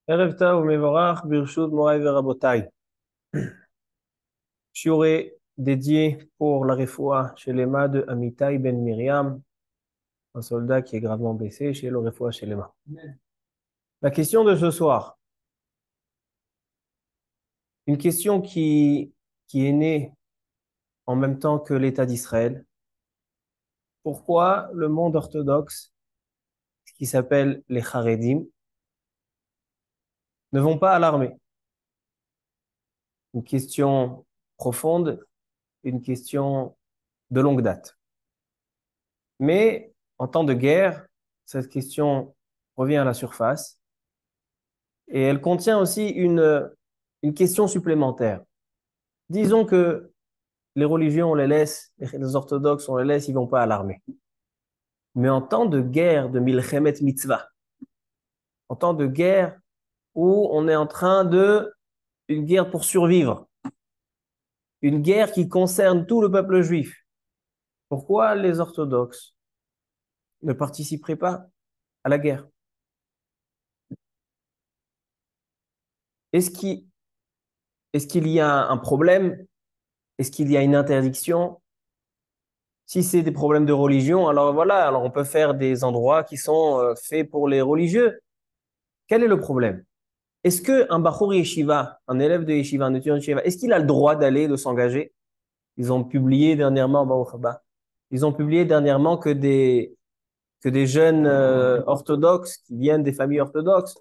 Erev Tov Mevorach, Birshut Morai Verabotai. Shiuré dédié pour la refoua chez l'Ema de Amitai Ben Miriam, un soldat qui est gravement blessé chez le refoua chez l'Ema. La question de ce soir, une question qui est née en même temps que l'État d'Israël. Pourquoi le monde orthodoxe, ce qui s'appelle les Haredim, ne vont pas à l'armée? Une question profonde, une question de longue date. Mais en temps de guerre, cette question revient à la surface et elle contient aussi une question supplémentaire. Disons que les religions, on les laisse, les orthodoxes, on les laisse, ils vont pas à l'armée. Mais en temps de guerre, de milchemet mitzvah, en temps de guerre où on est en train une guerre pour survivre, une guerre qui concerne tout le peuple juif, pourquoi les orthodoxes ne participeraient pas à la guerre? Est-ce qu'il, est-ce qu'il y a un problème? Est-ce qu'il y a une interdiction? Si c'est des problèmes de religion, alors voilà, alors on peut faire des endroits qui sont faits pour les religieux. Quel est le problème? Est-ce que un Bachour Yeshiva, un élève de Yeshiva, un étudiant de Yeshiva, est-ce qu'il a le droit d'aller, de s'engager? Ils ont publié dernièrement, Baruch haba, ils ont publié dernièrement que des jeunes orthodoxes qui viennent des familles orthodoxes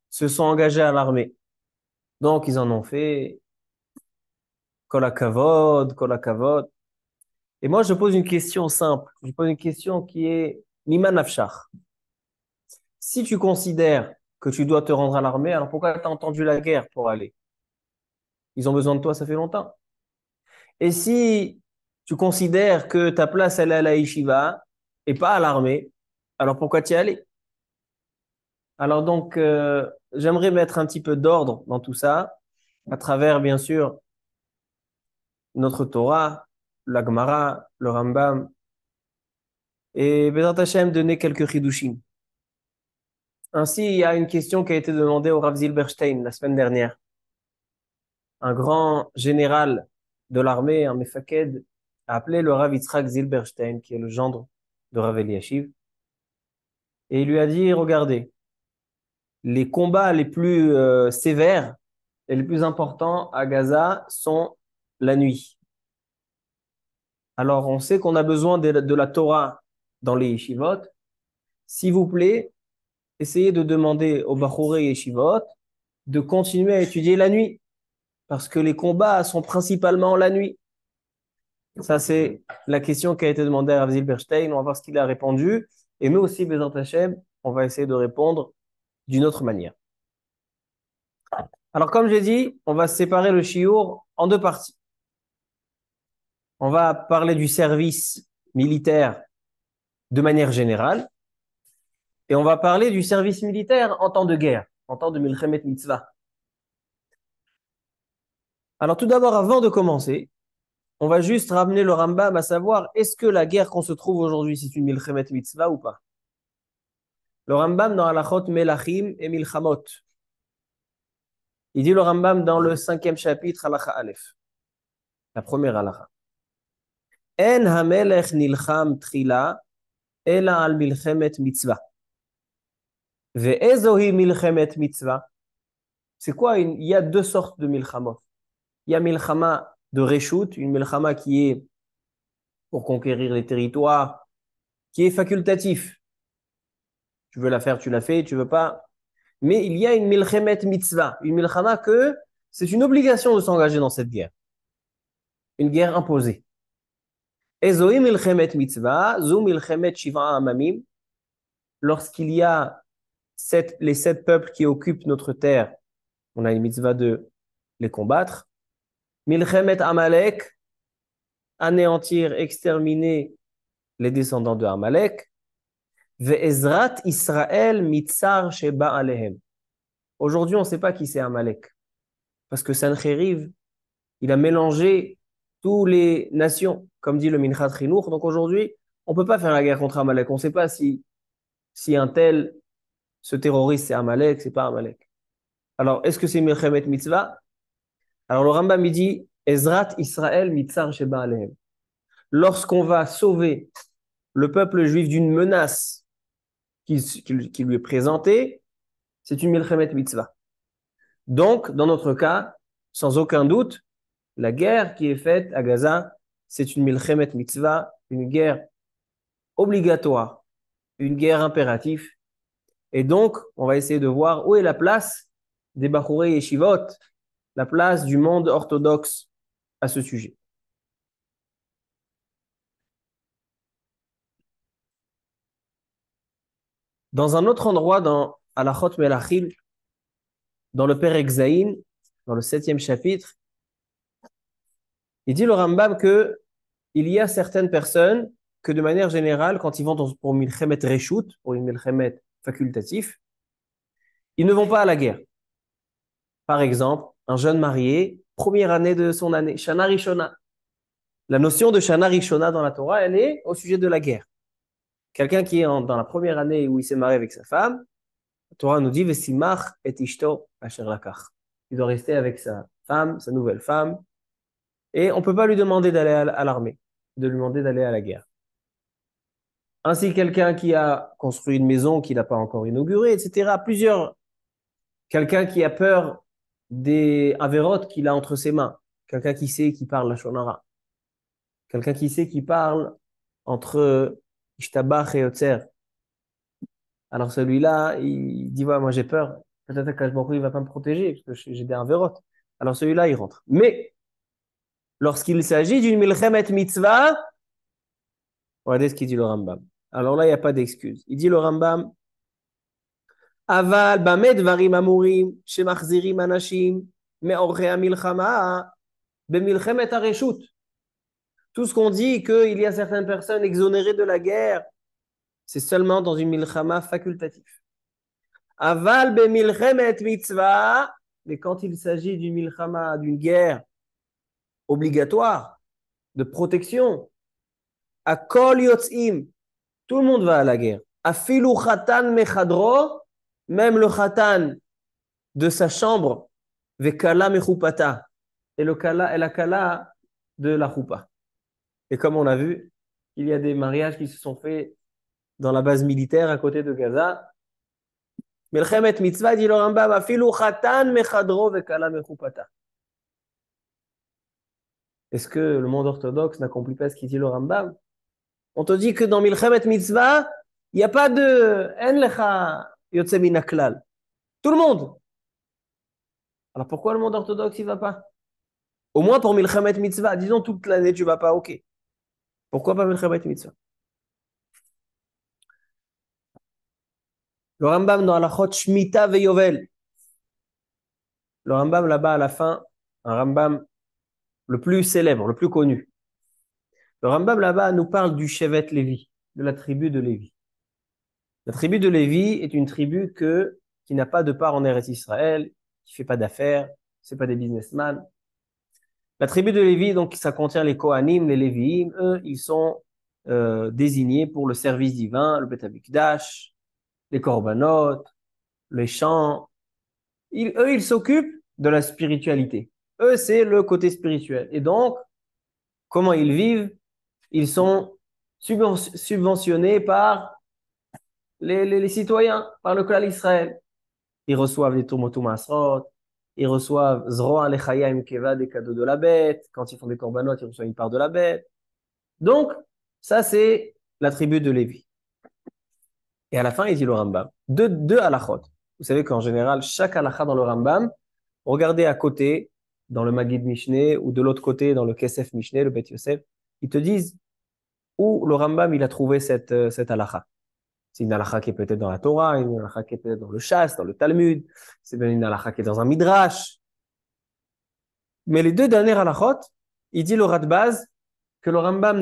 se sont engagés à l'armée. Donc ils en ont fait kol hakavod. Et moi, je pose une question simple. Je pose une question qui est Mima Nafshar. Si tu considères que tu dois te rendre à l'armée, alors pourquoi tu as entendu la guerre pour aller? Ils ont besoin de toi, ça fait longtemps. Et si tu considères que ta place, elle est à la yeshiva et pas à l'armée, alors pourquoi tu y allais? Alors donc, j'aimerais mettre un petit peu d'ordre dans tout ça, à travers, bien sûr, notre Torah, la Gemara, le Rambam, et Bezrat Hashem donner quelques chidushim. Ainsi, il y a une question qui a été demandée au Rav Zilberstein la semaine dernière. Un grand général de l'armée, un Mefaked, a appelé le Rav Yitzhak Zilberstein, qui est le gendre de Rav Eliashiv, et il lui a dit, regardez, les combats les plus sévères et les plus importants à Gaza sont la nuit. Alors, on sait qu'on a besoin de la Torah dans les yeshivot. S'il vous plaît, essayez de demander aux Bachoré yeshivot de continuer à étudier la nuit, parce que les combats sont principalement la nuit. Ça, c'est la question qui a été demandée à Rav Zilberstein. On va voir ce qu'il a répondu. Et nous aussi, Bezrat Hashem, on va essayer de répondre d'une autre manière. Alors, comme j'ai dit, on va séparer le shiur en deux parties. On va parler du service militaire de manière générale. Et on va parler du service militaire en temps de guerre, en temps de milchemet mitzvah. Alors, tout d'abord, avant de commencer, on va juste ramener le Rambam à savoir, est-ce que la guerre qu'on se trouve aujourd'hui, c'est une milchemet mitzvah ou pas? Le Rambam dans Halachot Melachim et Milchamot. Il dit le Rambam dans le 5e chapitre, Halacha Aleph, la première Halacha. En hamelech nilcham tchila, ela al milchemet mitzvah. Ve'ezohi milchemet mitzvah. C'est quoi? Il y a deux sortes de milchamot. Il y a milchama de reshut, une milchama qui est pour conquérir les territoires, qui est facultatif. Tu veux la faire, tu la fais, tu veux pas. Mais il y a une milchemet mitzvah, une milchama que c'est une obligation de s'engager dans cette guerre. Une guerre imposée. Ezohi milchemet mitzvah, zu milchemet shiva amamim. Lorsqu'il y a les 7 peuples qui occupent notre terre, on a une mitzvah de les combattre. Milchemet Amalek, anéantir, exterminer les descendants de Amalek. Ve'ezrat Israël mitzar sheba alehem. Aujourd'hui, on ne sait pas qui c'est Amalek. Parce que Sancheriv, il a mélangé toutes les nations, comme dit le Minchat Chinour. Donc aujourd'hui, on ne peut pas faire la guerre contre Amalek. On ne sait pas si un tel, ce terroriste, c'est Amalek, c'est pas Amalek. Alors, est-ce que c'est Milchemet Mitzvah? Alors, le Rambam, il dit, Ezrat Israël Mitzar Sheba Alehem. Lorsqu'on va sauver le peuple juif d'une menace qui lui est présentée, c'est une Milchemet Mitzvah. Donc, dans notre cas, sans aucun doute, la guerre qui est faite à Gaza, c'est une Milchemet Mitzvah, une guerre obligatoire, une guerre impérative. Et donc, on va essayer de voir où est la place des Bachurei Yeshivot, la place du monde orthodoxe à ce sujet. Dans un autre endroit, dans Halachot Melachim, dans le Perek Zayin, dans le 7e chapitre, il dit le Rambam que il y a certaines personnes que de manière générale, quand ils vont pour Milchemet Reshut, pour une Milchemet facultatif, ils ne vont pas à la guerre. Par exemple, un jeune marié, première année de son année, Shana Rishona. La notion de Shana Rishona dans la Torah, elle est au sujet de la guerre. Quelqu'un qui est dans la première année où il s'est marié avec sa femme, la Torah nous dit Vesimach et ishto asher lakach. Il doit rester avec sa femme, sa nouvelle femme, et on ne peut pas lui demander d'aller à l'armée, de lui demander d'aller à la guerre. Ainsi, quelqu'un qui a construit une maison qu'il n'a pas encore inaugurée, etc. Quelqu'un qui a peur des avérotes qu'il a entre ses mains, quelqu'un qui sait qui parle la shonara, quelqu'un qui sait qui parle entre ishtabach et otzer. Alors celui-là, il dit, ouais, moi j'ai peur, peut-être qu'Akash Baruch Hu, il va pas me protéger, parce que j'ai des avérotes. Alors celui-là, il rentre. Mais, lorsqu'il s'agit d'une milchemet mitzvah, regardez ce qu'il dit le Rambam. Alors là, il n'y a pas d'excuse. Il dit le Rambam, Aval bamed varim amurim shemachzirim anashim me'orchei hamilchama bemilchemet hareshut. Tout ce qu'on dit qu'il y a certaines personnes exonérées de la guerre, c'est seulement dans une milchama facultative. Aval bemilchemet mitzvah, mais quand il s'agit d'une milchama, d'une guerre obligatoire, de protection, à kol yotzim, tout le monde va à la guerre. Afilu chatan mechadro, même le chatan de sa chambre, vekala mechupata, et la kala de la choupa. Et comme on a vu, il y a des mariages qui se sont faits dans la base militaire à côté de Gaza. Milchemet mitzvah, dit le Rambam, afilu chatan mechadro vekala mechupata. Est-ce que le monde orthodoxe n'accomplit pas ce qu'il dit le Rambam? On te dit que dans Milchemet mitzvah, il n'y a pas de en lecha yotze min haklal. Tout le monde. Alors pourquoi le monde orthodoxe, il ne va pas? Au moins pour Milchemet mitzvah, disons toute l'année, tu ne vas pas, ok. Pourquoi pas Milchemet mitzvah? Le Rambam dans Halachot Shmita ve Yovel. Le Rambam là-bas à la fin, un Rambam le plus célèbre, le plus connu. Le Rambam là-bas nous parle du Shevet Lévi, de la tribu de Lévi. La tribu de Lévi est une tribu qui n'a pas de part en Eretz Israël, qui fait pas d'affaires, c'est pas des businessmen. La tribu de Lévi, donc, ça contient les Kohanim, les Léviim. Eux, ils sont désignés pour le service divin, le Beth Amikdash, les Korbanot, les chants. Eux, ils s'occupent de la spiritualité. Eux, c'est le côté spirituel. Et donc, comment ils vivent? Ils sont subventionnés par les citoyens, par le Klal Israël. Ils reçoivent des Tumotum Masrot, ils reçoivent Zroa Lechayim Keva, des cadeaux de la bête. Quand ils font des korbanot, ils reçoivent une part de la bête. Donc, ça, c'est la tribu de Lévi. Et à la fin, il dit le Rambam, deux halachot. Vous savez qu'en général, chaque halakha dans le Rambam, regardez à côté, dans le Magid Mishneh, ou de l'autre côté, dans le Kesef Mishneh, le Bet Yosef, ils te disent où le Rambam, il a trouvé cette halakha. C'est une halakha qui est peut-être dans la Torah, une halakha qui est peut-être dans le Shas, dans le Talmud, c'est bien une halakha qui est dans un Midrash. Mais les deux dernières halakhot, il dit le Radbaz que le Rambam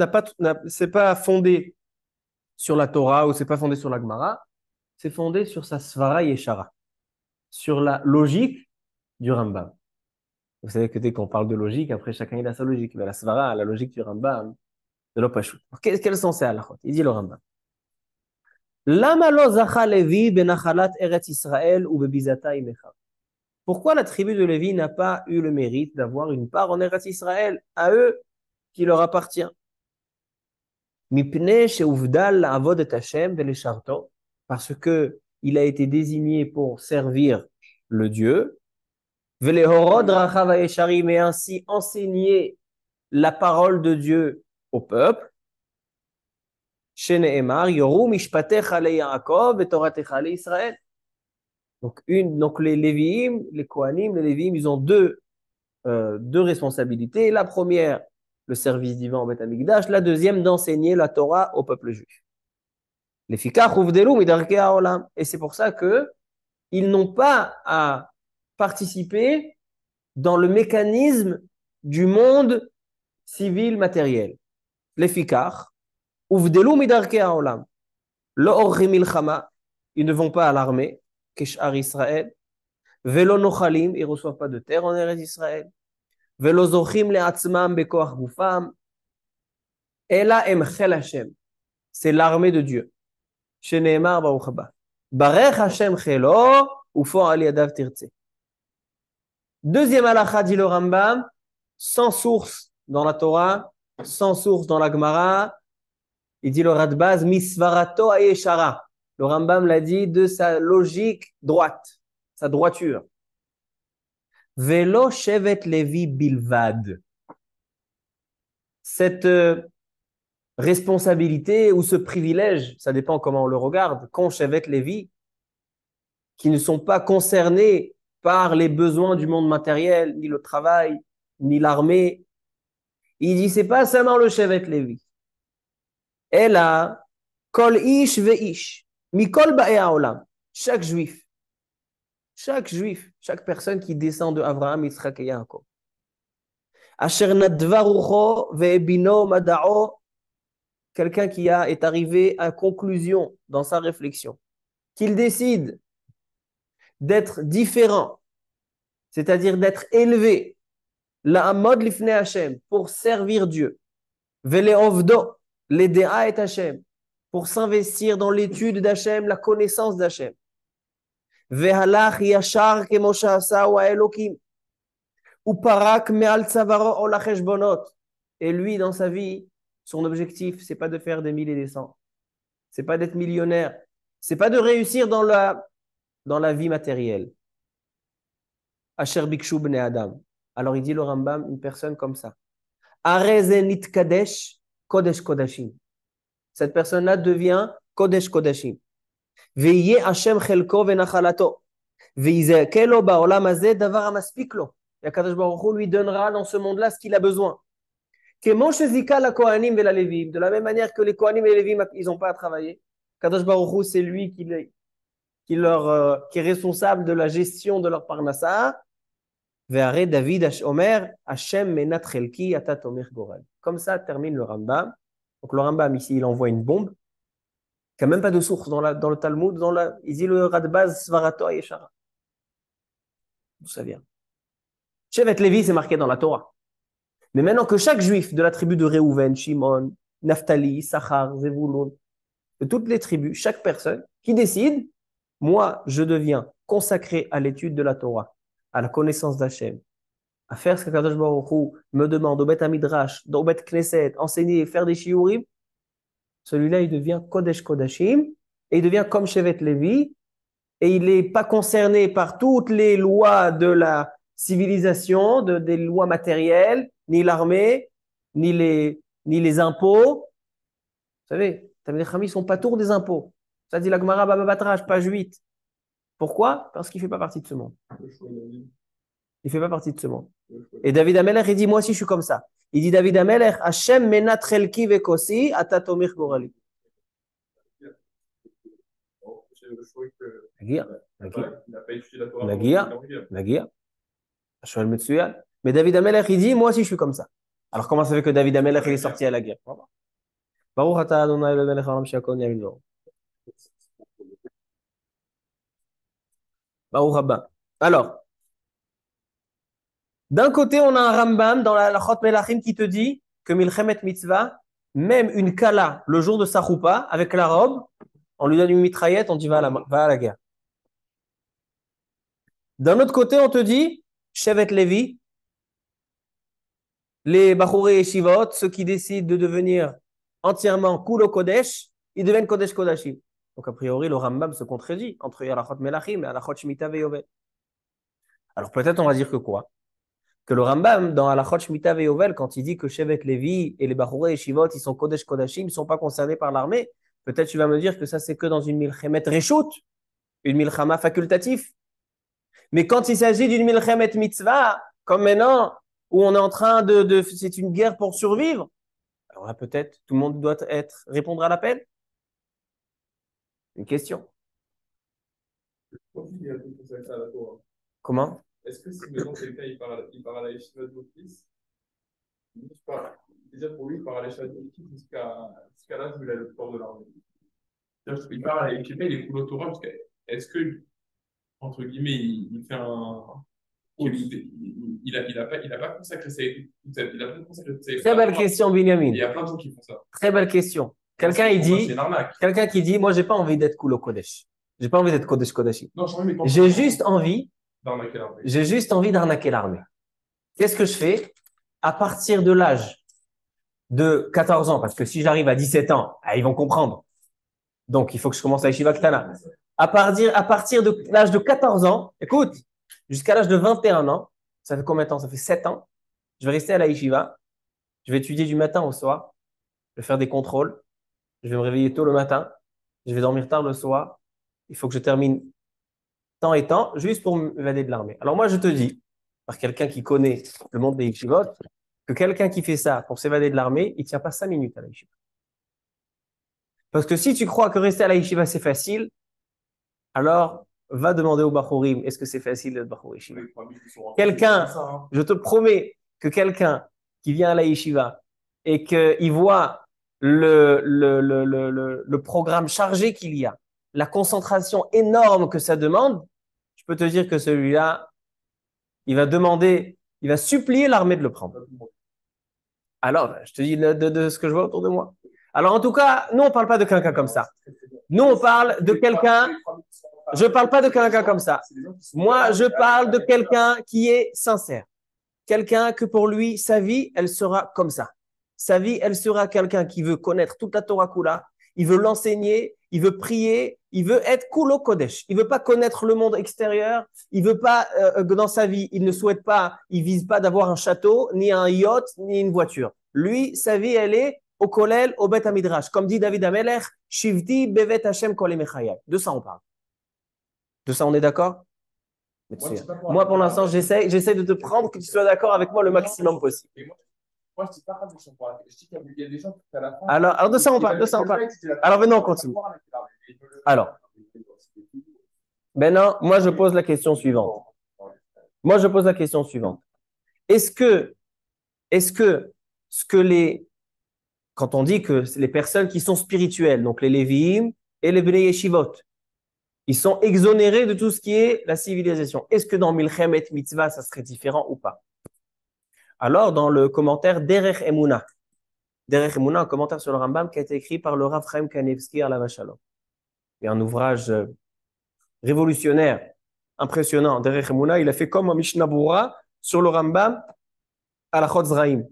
c'est pas fondé sur la Torah ou c'est pas fondé sur la Gemara, c'est fondé sur sa Svara Yeshara, sur la logique du Rambam. Vous savez que dès qu'on parle de logique, après chacun il a sa logique. Mais la Svara, la logique du Rambam, de l'Opashut. Quels sont ces halakhot? Il dit le Rambam. Lama lo zacha Levi benachalat Eretz Israël ou bebizata imecha. Pourquoi la tribu de Lévi n'a pas eu le mérite d'avoir une part en Eretz Israël, à eux, qui leur appartient? Mipnei she'uvdal la'avod et Hashem ve'lecharto, parce que il a été désigné pour servir le Dieu, ve'lehorod rachav ha'yesharim, et ainsi enseigner la parole de Dieu au peuple. Shene'emar yoru mishpatecha le Yaakov et toratecha le Israël. Donc les Lévi'im, les Kohanim, les Lévi'im, ils ont deux responsabilités. La première, le service divin au Beth Amikdash. La deuxième, d'enseigner la Torah au peuple juif. Les fikach uvdelu midarkei haolam. Et c'est pour ça que ils n'ont pas à participer dans le mécanisme du monde civil matériel. Les fikach uvdelu midarkei haolam. Lo orchim milchama. Ils ne vont pas à l'armée. Keshar Israël. Velo nochalim. Ils ne reçoivent pas de terre en Eretz Israël. Velo zochim le'atzmam bekoach gufam. Ela em chel Hashem. C'est l'armée de Dieu. Sheneemar baruch haba. Barech Hashem chelo ufo al yadav tirtze. Deuxième halakha, dit le Rambam, sans source dans la Torah, sans source dans la Gemara. Il dit le Radbaz, misvarato ayeshara. Le Rambam l'a dit de sa logique droite, sa droiture. Velo shevet Levi bilvad. Cette responsabilité ou ce privilège, ça dépend comment on le regarde, qu'ont shevet Levi, qui ne sont pas concernés par les besoins du monde matériel, ni le travail, ni l'armée. Il dit, c'est pas seulement le shevet Levi. Elle a kol ish ve ish, mikol ba'e haolam. Chaque juif, chaque personne qui descend de Abraham, Yitzhak et Yaakov. Asher nadva rucho ve'ebino mada'o. Quelqu'un qui est arrivé à conclusion dans sa réflexion, qu'il décide d'être différent, c'est-à-dire d'être élevé, la'amod lifnei Hashem, pour servir Dieu, ve'le'ovdo, l'edea et Hashem, pour s'investir dans l'étude d'Hashem, la connaissance d'Hashem. Ve'halach yashar kemo she'asa ha'elokim, uparak me'al tzavaro ol ha'cheshbonot. Et lui, dans sa vie, son objectif, c'est pas de faire des mille et des cents, c'est pas d'être millionnaire, c'est pas de réussir dans la vie matérielle. Asher bikshu bnei Adam. Alors il dit le Rambam, une personne comme ça. Arezenit kadesh kodesh kodashim. Cette personne-là devient kodesh kodashim. Ve'yeh Hashem chelko ve'nachalato. Ve'yizekelo ba'olam hazeh davar hamaspik lo. Et Akadosh Baruch Hu lui donnera dans ce monde-là ce qu'il a besoin. Kemo shezika la kohanim ve'la levim. De la même manière que les kohanim et les levim, ils n'ont pas à travailler. Akadosh Baruch Hu, c'est lui qui est responsable de la gestion de leur parnassa. Ve'are David Omer, Hashem menat chelki atat omer goral. Comme ça termine le Rambam. Donc le Rambam ici, il envoie une bombe, qui n'a même pas de source dans le Talmud. Il dit le Radbaz Svarato Yeshara. D'où ça vient? Shevet Levi, c'est marqué dans la Torah. Mais maintenant que chaque juif de la tribu de Réhouven, Shimon, Naphtali, Sachar, Zevulun, de toutes les tribus, chaque personne qui décide, moi, je deviens consacré à l'étude de la Torah, à la connaissance d'Hachem, à faire ce que Kadosh Baruch Hu me demande au Beth Amidrash, au Beth Knesset, enseigner, faire des shiurim, celui-là, il devient Kodesh Kodashim, et il devient comme Shevet Levi, et il n'est pas concerné par toutes les lois de la civilisation, des lois matérielles, ni l'armée, ni les impôts. Vous savez, les Khamis sont pas tours des impôts. Ça dit la Gemara Baba Batrash, page 8. Pourquoi? Parce qu'il ne fait pas partie de ce monde. Il ne fait pas partie de ce monde. Et David Amelech, il dit, moi aussi, je suis comme ça. Il dit, David Amelech, Hashem menat chelki vekosi, atatomir gorali. Nagia. Mais David Amelech, il dit, moi aussi, je suis comme ça. Alors, comment ça fait que David Amelech, il est sorti à la guerre? Baruch atah Adonai Eloheinu melech haolam she'akol nהיה bidbaro. Baruch haba. Alors, d'un côté, on a un Rambam dans la Chot Melachim qui te dit que Milchemet Mitzvah, même une Kala, le jour de sa choupa, avec la robe, on lui donne une mitraillette, on dit va à la guerre. D'un autre côté, on te dit, Shevet Levi, les Bachurei Yeshivot, ceux qui décident de devenir entièrement Kulo Kodesh, ils deviennent Kodesh Kodashim. Donc, a priori, le Rambam se contredit entre Halachot Melachim et Halachot Shemitah Ve'Yovel. Alors, peut-être on va dire que quoi? Que le Rambam, dans Halachot Shemitah Ve'Yovel, quand il dit que Shevet Levi et les Bachurei Yeshivot, ils sont Kodesh Kodashim, ils ne sont pas concernés par l'armée, peut-être tu vas me dire que ça, c'est que dans une Milchemet Reshut, une Milchama facultative. Mais quand il s'agit d'une Milchemet Mitzvah, comme maintenant, où on est en train c'est une guerre pour survivre, alors là, peut-être, tout le monde doit répondre à l'appel. Une question. Comment? Est-ce que si maintenant quelqu'un il part à la yeshiva de l'office, déjà pour lui, il part à la yeshiva de l'office jusqu'à l'âge où il a le port de l'armée. Il part à la yeshiva, il est cool au Torah, est-ce que, entre guillemets, il fait un. Il a pas consacré il a pas consacré Très belle question, Binyamin. Il y a plein de gens qui font ça. Très belle question. Quelqu'un qui dit, moi, j'ai pas envie d'être Kulo Kodesh. J'ai pas envie d'être Kodesh Kodeshi. J'ai juste envie d'arnaquer l'armée. Qu'est-ce que je fais? À partir de l'âge de 14 ans, parce que si j'arrive à 17 ans, ils vont comprendre. Donc, il faut que je commence à Yeshiva Ktana. À partir de l'âge de 14 ans, écoute, jusqu'à l'âge de 21 ans, ça fait combien de temps? Ça fait 7 ans. Je vais rester à la Yeshiva. Je vais étudier du matin au soir. Je vais faire des contrôles. Je vais me réveiller tôt le matin. Je vais dormir tard le soir. Il faut que je termine temps et temps, juste pour m'évader de l'armée. Alors moi, je te dis, par quelqu'un qui connaît le monde des yeshivot, que quelqu'un qui fait ça pour s'évader de l'armée, il ne tient pas 5 minutes à la yeshiva. Parce que si tu crois que rester à la yeshiva, c'est facile, alors va demander au Bachurim, est-ce que c'est facile d'être Bachur yeshiva? Quelqu'un, je te promets que quelqu'un qui vient à la yeshiva et qu'il voit le programme chargé qu'il y a, la concentration énorme que ça demande, je peux te dire que celui-là, il va supplier l'armée de le prendre. Alors, je te dis de ce que je vois autour de moi. Alors, en tout cas, nous, on ne parle pas de quelqu'un comme ça. Nous, on parle de quelqu'un. Je ne parle pas de quelqu'un comme ça. Moi, je parle de quelqu'un qui est sincère. Quelqu'un que pour lui, sa vie, elle sera comme ça. Sa vie, elle sera quelqu'un qui veut connaître toute la Torah Kula, il veut l'enseigner, il veut prier, il veut être Kulo Kodesh. Il veut pas connaître le monde extérieur, il veut pas, dans sa vie, il ne souhaite pas, il vise pas d'avoir un château, ni un yacht, ni une voiture. Lui, sa vie, elle est au Kolel, au Bet Midrash. Comme dit David Amelech, Shivti Bevet Hashem Kol Mechayai. De ça, on parle. De ça, on est d'accord? Moi, pour l'instant, j'essaie de te prendre que tu sois d'accord avec moi le maximum possible. Moi, je dis pas de son point. Je dis qu'il y a des gens qui à la fin. Alors, de ça, on parle. Alors, maintenant, on continue. Alors, maintenant, moi, je pose la question suivante. Est-ce que quand on dit que les personnes qui sont spirituelles, donc les Lévi'im et les Bnei Yeshivot, ils sont exonérés de tout ce qui est la civilisation. Est-ce que dans Milchem et Mitzvah, ça serait différent ou pas? Alors, dans le commentaire Derech Emuna, un commentaire sur le Rambam qui a été écrit par le Rav Chaim Kanevski à la Vachalom. Il y a un ouvrage révolutionnaire, impressionnant. Derech Emuna, il a fait comme un Mishnah Bura sur le Rambam à la Chotzraim.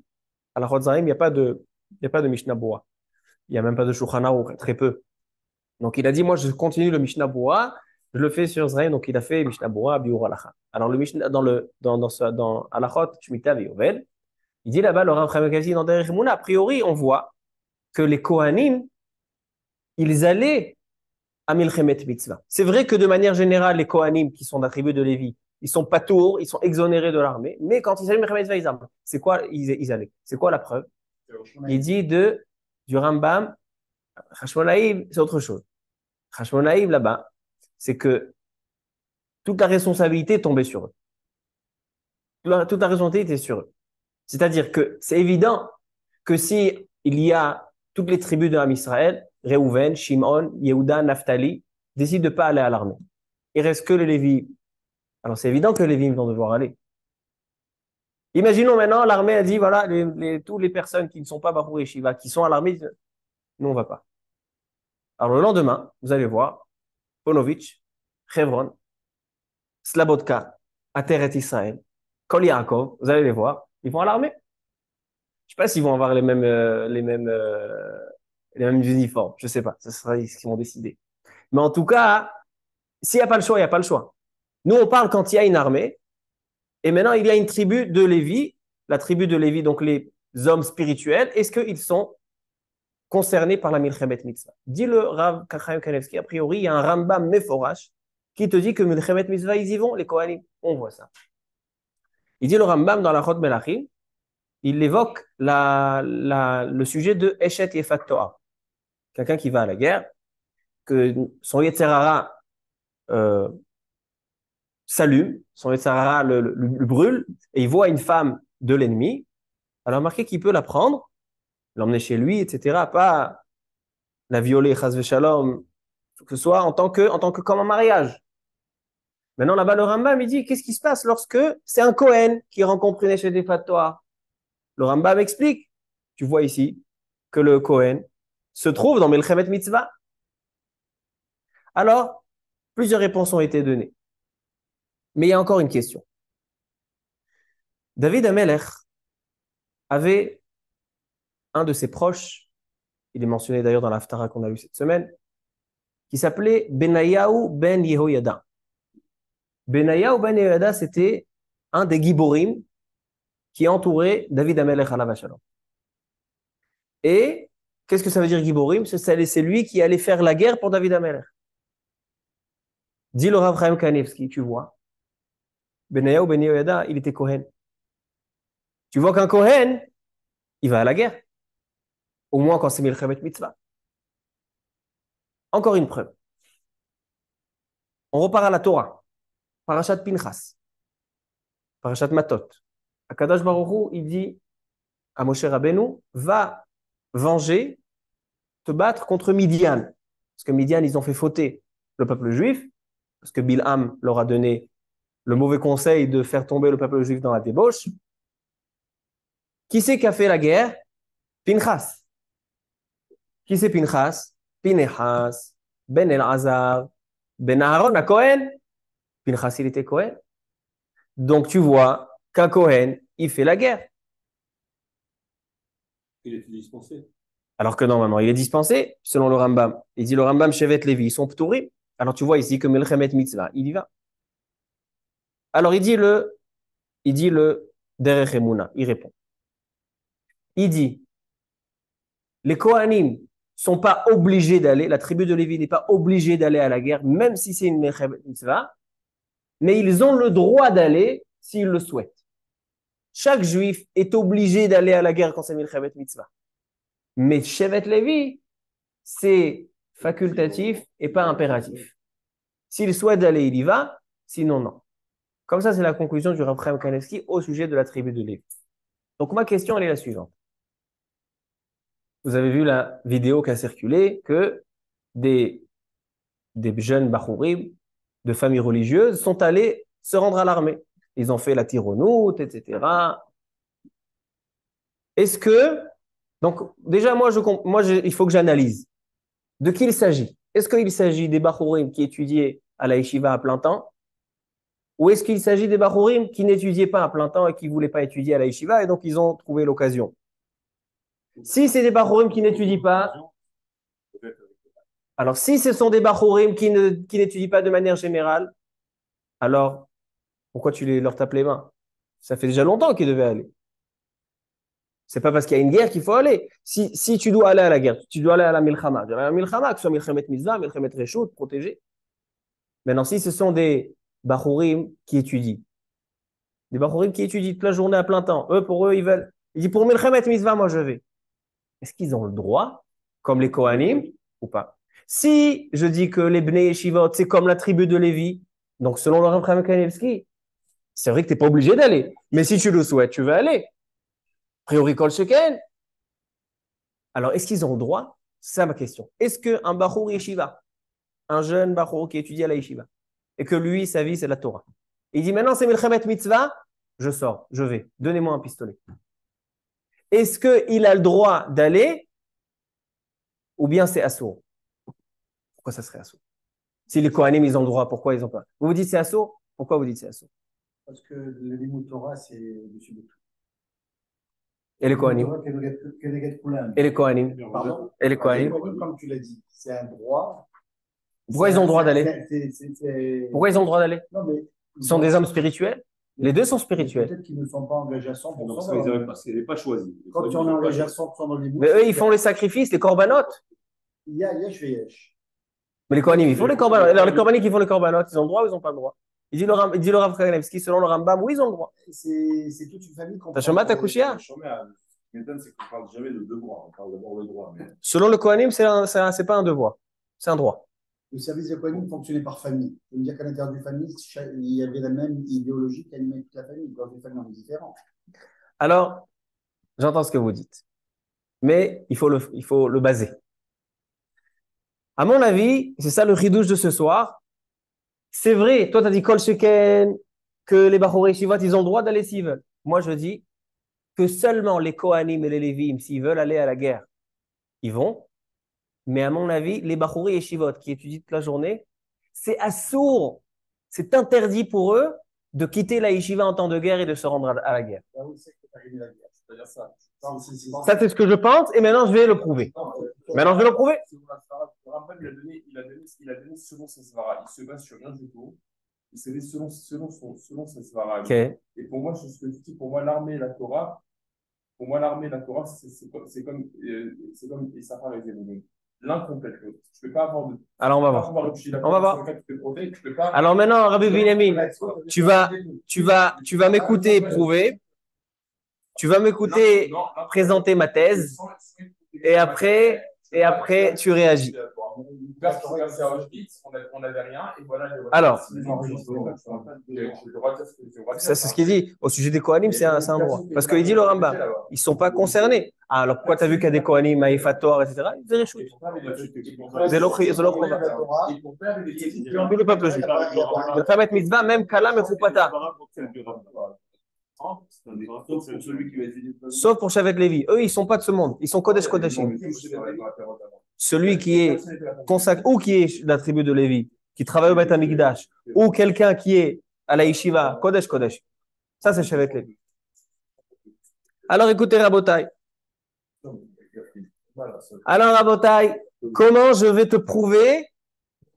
À la Chotzraim, il n'y a pas de Mishnah Bura. Il n'y a même pas de Shulchan Aruch, très peu. Donc, il a dit, moi, je continue le Mishnah Bura, je le fais sur Zraim, donc il a fait Mishnah Bura, Biur Alacha. Alors, le Mishnah, dans Alachot, Shemitah Ve'Yovel, il dit là-bas, le Rav Chaim Kanevski dans Derech Emuna, a priori, on voit que les Kohanim, ils allaient à Milchemet Mitzvah. C'est vrai que de manière générale, les Kohanim qui sont d'attributs de Lévi, ils sont pas tours, ils sont exonérés de l'armée, mais quand ils allaient à Milchemet Mitzvah, ils allaient. C'est quoi ils allaient? C'est quoi la preuve? Il dit du Rambam, Hashmonaïm, c'est autre chose. Hashmonaïm, là-bas, c'est que toute la responsabilité tombait sur eux. Toute la responsabilité était sur eux. C'est-à-dire que c'est évident que si il y a toutes les tribus de l'Am Israël, Réhouven, Shimon, Yehuda, Naphtali, décident de ne pas aller à l'armée. Il reste que les Lévi. Alors c'est évident que les Lévi vont devoir aller. Imaginons maintenant, l'armée a dit, voilà, toutes les personnes qui ne sont pas Bachur Yeshiva, qui sont à l'armée, nous on ne va pas. Alors le lendemain, vous allez voir, Ponovitch, Hebron, Slabotka, Ateret Israël, Kol Yaakov, vous allez les voir, ils vont à l'armée. Je sais pas s'ils vont avoir les mêmes uniformes. Je sais pas. Ce sera ce qu'ils vont décider. Mais en tout cas, s'il n'y a pas le choix, il n'y a pas le choix. Nous, on parle quand il y a une armée. Et maintenant, il y a une tribu de Lévi. La tribu de Lévi, donc les hommes spirituels. Est-ce qu'ils sont concernés par la Milchemet Mitzvah? Dit le Rav Kachayim Kanevski. A priori, il y a un Rambam Meforash qui te dit que Milchemet Mitzvah, ils y vont, les Kohanim. On voit ça. Il dit le Rambam dans la Chot Melachim. Il évoque le sujet de Eshet Yefat Torah. Quelqu'un qui va à la guerre, que son Yetzer Hara s'allume, son Yetzer Hara le brûle, et il voit une femme de l'ennemi, alors marqué qu'il peut la prendre, l'emmener chez lui, etc. Pas la violer, chas v'shalom, que ce soit en tant que comme un mariage. Maintenant, là-bas, le Rambam, il dit, qu'est-ce qui se passe lorsque c'est un Kohen qui rencontre une Eshet Yefat Torah? Le Rambam explique, tu vois ici, que le Kohen se trouve dans Milchemet Mitzvah. Alors, plusieurs réponses ont été données. Mais il y a encore une question. David Amelech avait un de ses proches, il est mentionné d'ailleurs dans l'Haftara qu'on a lu cette semaine, qui s'appelait Benayahu ben Yehoyada. Benayahu ben Yehoyada, c'était un des Giborim qui entourait David Amelech alav shalom. Et qu'est-ce que ça veut dire Giborim? C'est lui qui allait faire la guerre pour David Amelech. Dit le Rav Chaim Kanevski, tu vois, Benayahu ben Yehoyada, il était Kohen. Tu vois qu'un Kohen, il va à la guerre. Au moins quand c'est Milchemet Mitzvah. Encore une preuve. On repart à la Torah. Parashat Pinchas. Parashat Matot. Akadosh Baruch Hu, il dit à Moshe Rabbeinu, va venger, te battre contre Midian. Parce que Midian, ils ont fait fauter le peuple juif, parce que Bilham leur a donné le mauvais conseil de faire tomber le peuple juif dans la débauche. Qui c'est qui a fait la guerre? Pinchas. Qui c'est Pinchas? Pinechas, Ben Elazar, Ben Aaron, à Cohen. Pinchas, il était Cohen. Donc tu vois qu'un Cohen, il fait la guerre. Il était dispensé. Alors que normalement, il est dispensé, selon le Rambam. Il dit le Rambam, Shevet Lévi, ils sont ptourim. Alors tu vois ici que Melchemet Mitzvah, il y va. Alors il dit le Derech Emuna, il répond. Il dit, les Kohanim sont pas obligés d'aller, la tribu de Lévi n'est pas obligée d'aller à la guerre, même si c'est une Melchemet Mitzvah, mais ils ont le droit d'aller s'ils le souhaitent. Chaque juif est obligé d'aller à la guerre quand c'est Melchemet Mitzvah. Mais Shevet Lévi, c'est facultatif et pas impératif. S'il souhaite d'aller, il y va, sinon non. Comme ça, c'est la conclusion du Rav Chaim Kanevski au sujet de la tribu de Lévi. Donc ma question, elle est la suivante. Vous avez vu la vidéo qui a circulé que des jeunes Bachourim de familles religieuses sont allés se rendre à l'armée. Ils ont fait la tironoute, etc. Est-ce que... Donc déjà, il faut que j'analyse. De qui il s'agit? Est-ce qu'il s'agit des Bachourim qui étudiaient à la Yeshiva à plein temps? Ou est-ce qu'il s'agit des Bachourim qui n'étudiaient pas à plein temps et qui ne voulaient pas étudier à la Yeshiva et donc ils ont trouvé l'occasion? Si c'est des Bachourim qui n'étudient pas, alors si ce sont des Bachourim qui n'étudient pas de manière générale, alors pourquoi tu leur tapes les mains? Ça fait déjà longtemps qu'ils devaient aller. C'est pas parce qu'il y a une guerre qu'il faut aller. Si tu dois aller à la guerre, tu dois aller à la Milchama. À la Milchama, que ce soit Milchemet Mitzvah, Milchemet Reshut, protégé. Maintenant, si ce sont des Bachourim qui étudient, des Bachourim qui étudient toute la journée à plein temps, pour eux, ils veulent. Ils disent pour Milchemet Mitzvah, moi je vais. Est-ce qu'ils ont le droit, comme les Kohanim, ou pas? Si je dis que les Bnei Yeshivot, c'est comme la tribu de Lévi, donc selon le Rav Chaim Kanevski, c'est vrai que tu n'es pas obligé d'aller. Mais si tu le souhaites, tu vas aller. Priori kol sheken. Alors, est-ce qu'ils ont le droit? C'est ça ma question. Est-ce qu'un Bachour Yeshiva, un jeune Bachour qui étudie à la Yeshiva, et que lui, sa vie, c'est la Torah, il dit maintenant c'est Milchemet Mitzvah, je sors, je vais, donnez-moi un pistolet. Est-ce qu'il a le droit d'aller ou bien c'est assourd? Pourquoi ça serait assourd? Si les Kohanim, ils ont le droit, pourquoi ils n'ont pas? Vous vous dites c'est assourd? Pourquoi vous dites c'est assourd? Parce que le Limut Torah, c'est dessus de tout. Et les Le Limut Kohanim? Torah, Keneget Kulam. Et les Kohanim? Pardon? Et les Les Kohanim? Kohanim, comme tu l'as dit, c'est un droit. Pourquoi ils ont le droit d'aller? Pourquoi ils ont le droit d'aller? Non, mais Ils sont des hommes spirituels. Les deux sont spirituels. peut-être qu'ils ne sont pas engagés à 100%. Parce qu'il n'est pas choisi. Quand tu en es engagé à 100% dans les Mais eux, ils font les sacrifices, les corbanotes. il y a yesh ve yesh. Mais les Kohanim, ils font les corbanotes. Alors, les Kohanim qui font les corbanotes, ils ont le droit ou ils n'ont pas le droit? Il dit le Rav Kanevski, selon le Rambam, oui, ils ont le droit. C'est toute une famille qu'on T'as chômé ta couchia? Ce qui m'étonne, c'est qu'on ne parle jamais de devoir. On parle d'abord de droit. Mais... Selon le Kohanim, c'est pas un devoir, c'est un droit. Le service de Kohanim fonctionnait par famille. Ça veut dire qu'à l'intérieur d'une famille, il y avait la même idéologie qui animait toute la famille. Dans une famille, on est différent. Alors, j'entends ce que vous dites, mais il faut le baser. À mon avis, c'est ça le ridouche de ce soir. C'est vrai, toi, tu as dit Kol Sheken, que les Bachorei Shivot, ils ont le droit d'aller s'ils veulent. Moi, je dis que seulement les Kohanim et les Lévim, s'ils veulent aller à la guerre, ils vont. Mais à mon avis, les Bachorei Shivot qui étudient toute la journée, c'est assourd, c'est interdit pour eux de quitter la yeshiva en temps de guerre et de se rendre à la guerre. Là où c'est que tu as gagné la guerre. C'est-à-dire ça. Ça, c'est ce que je pense, et maintenant, je vais le prouver. Maintenant, je vais le prouver. Le Rambam, il a donné selon ses svaras. Il se base sur rien du tout. Il se base selon ses svaras. Okay. Et pour moi, c'est ce que je dis, pour moi, l'armée et la Torah, c'est comme Issachar et Zébulun. L'un complète l'autre. Tu ne peux pas avoir de. Alors, on va voir. On va voir. Alors maintenant, Rabbi Binyamin, tu vas m'écouter prouver. Tu vas m'écouter présenter ma thèse. Et après, tu réagis. Alors, ça, c'est ce qu'il dit. Au sujet des Kohanim, c'est un droit. Parce qu'il dit le Rambam, ils ne sont pas concernés. Ah, alors pourquoi tu as vu qu'il y a des Kohanim, Haïfator, etc. Ils réchoutent. C'est l'autre combat. Le peuple juif. De faire mettre mitzvah, même Kalam et Khoupata. Sauf pour Shavet Lévi. Eux, ils ne sont pas de ce monde. Ils sont Kodesh Kodashim. Celui qui est consacré, ou qui est de la tribu de Lévi, qui travaille au Beth Amikdash, ou quelqu'un qui est à la Yeshiva, Kodesh Kodesh. Ça, c'est Shavet Lévi. Alors, écoutez, Rabotai. Alors, Rabotai, comment je vais te prouver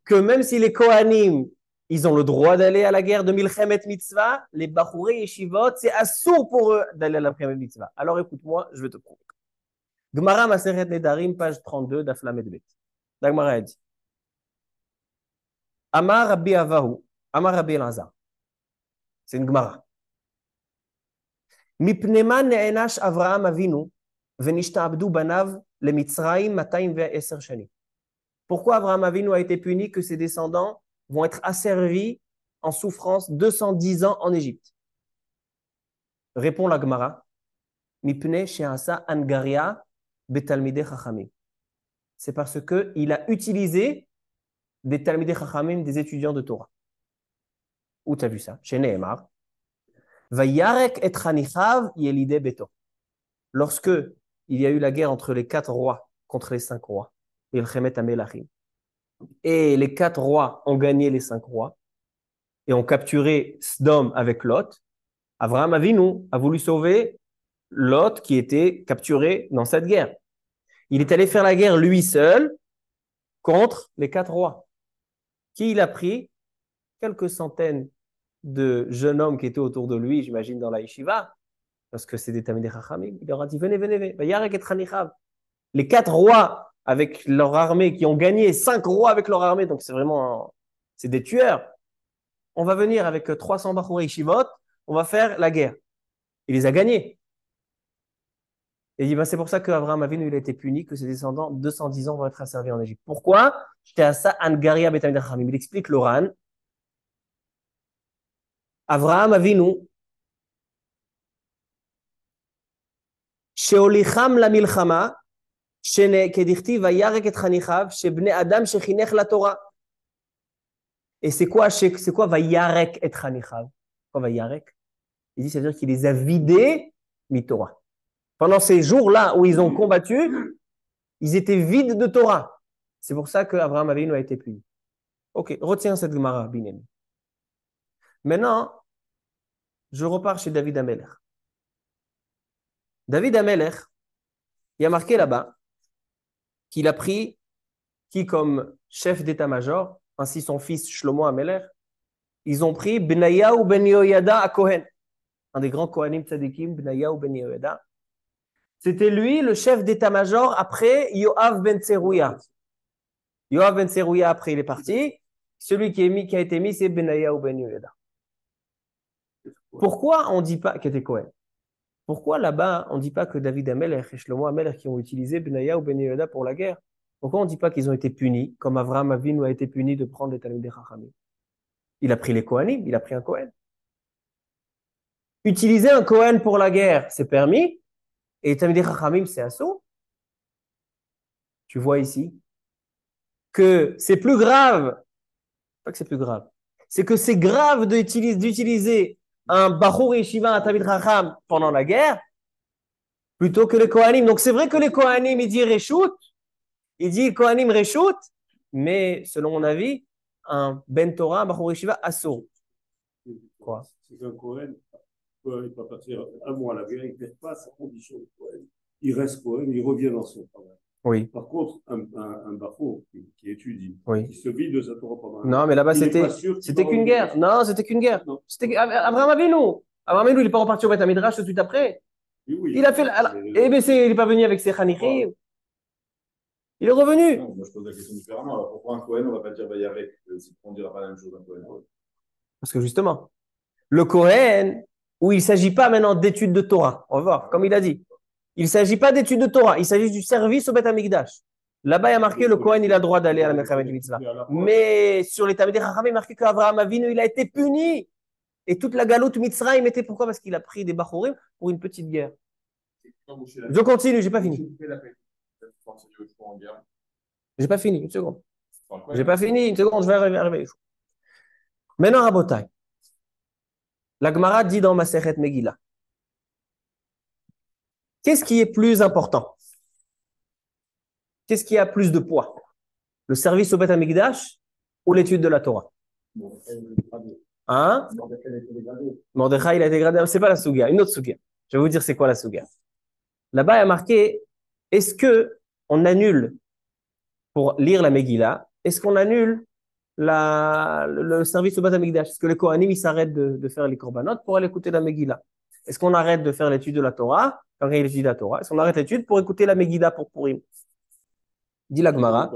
que même si les Kohanim, ils ont le droit d'aller à la guerre de Milchemet Mitzvah, les Bachurei Yeshivot, c'est assourd pour eux d'aller à la première Mitzvah. Alors écoute-moi, je vais te prouver. Gemara Maseret Nedarim, page 32, d'Afla Medbet. La Gemara a dit Amar Rabbi Avahu, Amar Rabbi Elazar. C'est une Gemara. Mipnema ne'enash Avraham Avinu, venishtabdu banav le Mitzrayim 210 shani. Pourquoi Avraham Avinu a été puni que ses descendants vont être asservis en souffrance 210 ans en Égypte? Répond la Gemara. Mipne she'asa angaria betalmidei chachamim. C'est parce qu'il a utilisé des talmidei chachamim, des étudiants de Torah. Où tu as vu ça? Chez Nehemar. Vayarek et chanichav yelide beto. Lorsque il y a eu la guerre entre les 4 rois contre les 5 rois, Milchemet Amelachim, et les 4 rois ont gagné les 5 rois et ont capturé Sdom avec Lot, Avraham Avinu a voulu sauver Lot qui était capturé dans cette guerre. Il est allé faire la guerre lui seul contre les 4 rois. Qui il a pris? Quelques centaines de jeunes hommes qui étaient autour de lui, j'imagine dans la yeshiva, parce que c'est des Talmidei Chachamim. Il leur a dit venez. Les 4 rois avec leur armée qui ont gagné, 5 rois avec leur armée, donc c'est vraiment c'est des tueurs. On va venir avec 300 Bachurei Yeshivot, on va faire la guerre. Il les a gagnés. Et il dit, c'est pour ça qu'Avraham Avinu il a été puni, que ses descendants, 210 ans, vont être asservis en Égypte. Pourquoi? J'étais à ça, Angaria Betamid Chachamim. Il explique l'Oran. Avraham Avinu, Sheolicham la milchama, Kedichti vayarek et chanichav, Shebne Adam shechinech la Torah. Et c'est quoi vayarek et chanichav? Quoi vayarek? Il dit, ça veut dire qu'il les a vidés, mi-Torah. Pendant ces jours-là où ils ont combattu, ils étaient vides de Torah. C'est pour ça qu'Avraham Avinu a été puni. Ok, retiens cette Gemara, Binyamin. Maintenant, je repars chez David Ameller. David Ameller, il y a marqué là-bas qu'il a pris qui comme chef d'état-major, ainsi son fils Shlomo Ameller, ils ont pris Benaya ou Ben Yoyada à Kohen, un des grands Kohanim tzadikim, Benaya ou Ben Yoyada. C'était lui le chef d'état-major après Yoav Ben Tserouya. Yoav Ben Tserouya, après, il est parti. Celui qui a été mis, c'est Benaya ou Ben Yoyada. Pourquoi on ne dit pas, qui était Kohen, pourquoi là-bas on ne dit pas que David Ameller et Shlomo Ameller qui ont utilisé Benaya ou Ben Yoyada pour la guerre, pourquoi on ne dit pas qu'ils ont été punis, comme Avraham Avinu a été puni de prendre les Talmidei Chachamim? Il a pris les Kohanim, il a pris un Kohen. Utiliser un Kohen pour la guerre, c'est permis, et les Talmidei Chachamim, c'est assaut. Tu vois ici que c'est plus grave, pas que c'est plus grave, c'est que c'est grave d'utiliser un Bachur Yeshiva, un Talmid Chacham pendant la guerre, plutôt que les Kohanim. Donc c'est vrai que les Kohanim, il dit Reshut, il dit Kohanim Reshut, mais selon mon avis, un Ben Torah, un Bachur Yeshiva, assaut. Quoi? C'est qu'un Cohen peut pas partir un mois à la guerre, il ne perd pas sa condition de Cohen. Il reste Cohen, il revient dans son travail. Oui. Par contre, un Bachur qui étudie, Oui. qui se vide de sa Torah pendant un Non, mais là-bas, il n'est c'était pas sûr qu'il c'était va qu'une revenir. guerre. Non, c'était qu'une guerre. Non. C'était Abraham Avinu. Abraham Avinu, il n'est pas reparti au Beth Midrash tout de suite après. Oui, oui. Il a fait. Eh bien, il n'est pas venu avec ses Khanichim. Il est revenu. Non, moi je pose la question différemment. Alors pourquoi un Cohen, on ne va pas dire Vayarek, on ne dira pas la même chose d'un Cohen? Parce que justement, le Kohen, où il ne s'agit pas maintenant d'études de Torah, on va voir, comme il a dit. Il ne s'agit pas d'études de Torah, il s'agit du service au Beth Amikdash. Là-bas, il y a marqué le Kohen, il a le droit d'aller à la Mechaveh Mitzvah. Mais sur les Talmidei Chachamim, il y a marqué qu'Avraham Avinu, il a été puni. Et toute la galoute Mitzrayim était pourquoi? Parce qu'il a pris des Bachurim pour une petite guerre. Je continue, j'ai pas fini. J'ai pas fini, une seconde. J'ai pas fini, une seconde, je vais arriver. Maintenant, Rabotai. La Gemara dit dans Masechet Megillah. Qu'est-ce qui est plus important? Qu'est-ce qui a plus de poids? Le service au Beth Amikdash ou l'étude de la Torah? Hein? Mordechai, il a été dégradé. C'est pas la Souga, une autre Souga. Je vais vous dire c'est quoi la Souga. Là-bas, il y a marqué, est-ce que on annule, pour lire la Megillah, est-ce qu'on annule le service au Beth Amikdash? Est-ce que les Kohanim, ils s'arrêtent de faire les korbanot pour aller écouter la Megillah? Est-ce qu'on arrête de faire l'étude de la Torah quand il étudie la Torah? Est-ce qu'on arrête l'étude pour écouter la Megillah pour Purim? Dit la Gemara.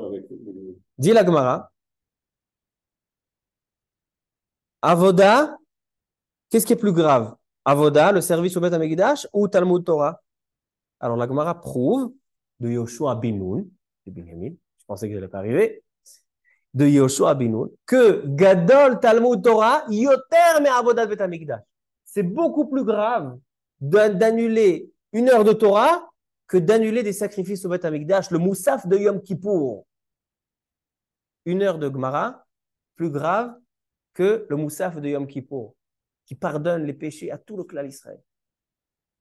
Dit la Gemara. Avoda, qu'est-ce qui est plus grave? Avoda, le service au Beth Amikdash ou Talmud Torah? Alors la Gemara prouve de Yoshua bin Nun, de Binyamin, je pensais que je n'allais pas arriver, de Yoshua bin Nun, que Gadol Talmud Torah yoter me Avodat Beth Amikdash. C'est beaucoup plus grave d'annuler une heure de Torah que d'annuler des sacrifices au Beth Amikdash, le Moussaf de Yom Kippour. Une heure de Gemara, plus grave que le Moussaf de Yom Kippour, qui pardonne les péchés à tout le clan d'Israël.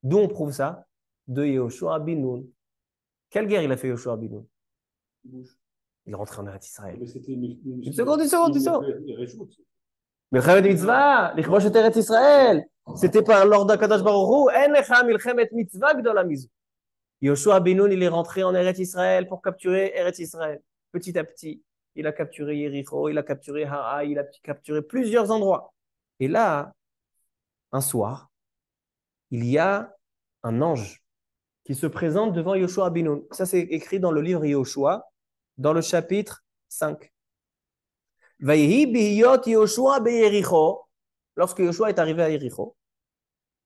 D'où on prouve ça? De Yoshua bin Nun. Quelle guerre il a fait Yoshua bin Nun? Il est rentré en Eretz Israël. Une seconde. Mais Mechaveh Mitzvah, l'Ichbosh et Eretz Israël. C'était par l'ordre d'Akadosh Baruch Hu. En lecha milchemet mitzvah gdola mizu. Yoshua bin Nun, il est rentré en Eretz Israël pour capturer Eretz Israël. Petit à petit, il a capturé Yericho, il a capturé Ha'a, il a capturé plusieurs endroits. Et là, un soir, il y a un ange qui se présente devant Yoshua bin Nun. Ça, c'est écrit dans le livre Yoshua, dans le chapitre 5. Vayhi bihiyot Yoshua beyericho. Lorsque Yoshua est arrivé à Yericho,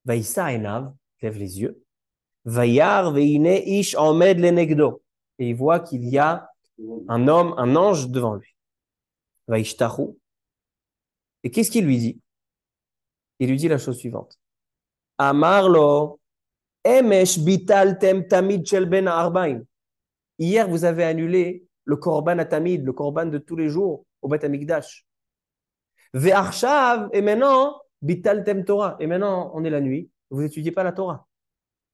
Vayisa enav, lève les yeux, Vayar veine ish omed lenegdo. Et il voit qu'il y a un homme, un ange devant lui. Vayishtachu. Et qu'est-ce qu'il lui dit? Il lui dit la chose suivante. Amarlo, emesh bitaltem tamid shel ben arba'in. Hier, vous avez annulé le korban atamid, le korban de tous les jours au Beth Amikdash. Ve'arshav, et maintenant, bitaltem Torah. Et maintenant, on est la nuit, vous n'étudiez pas la Torah.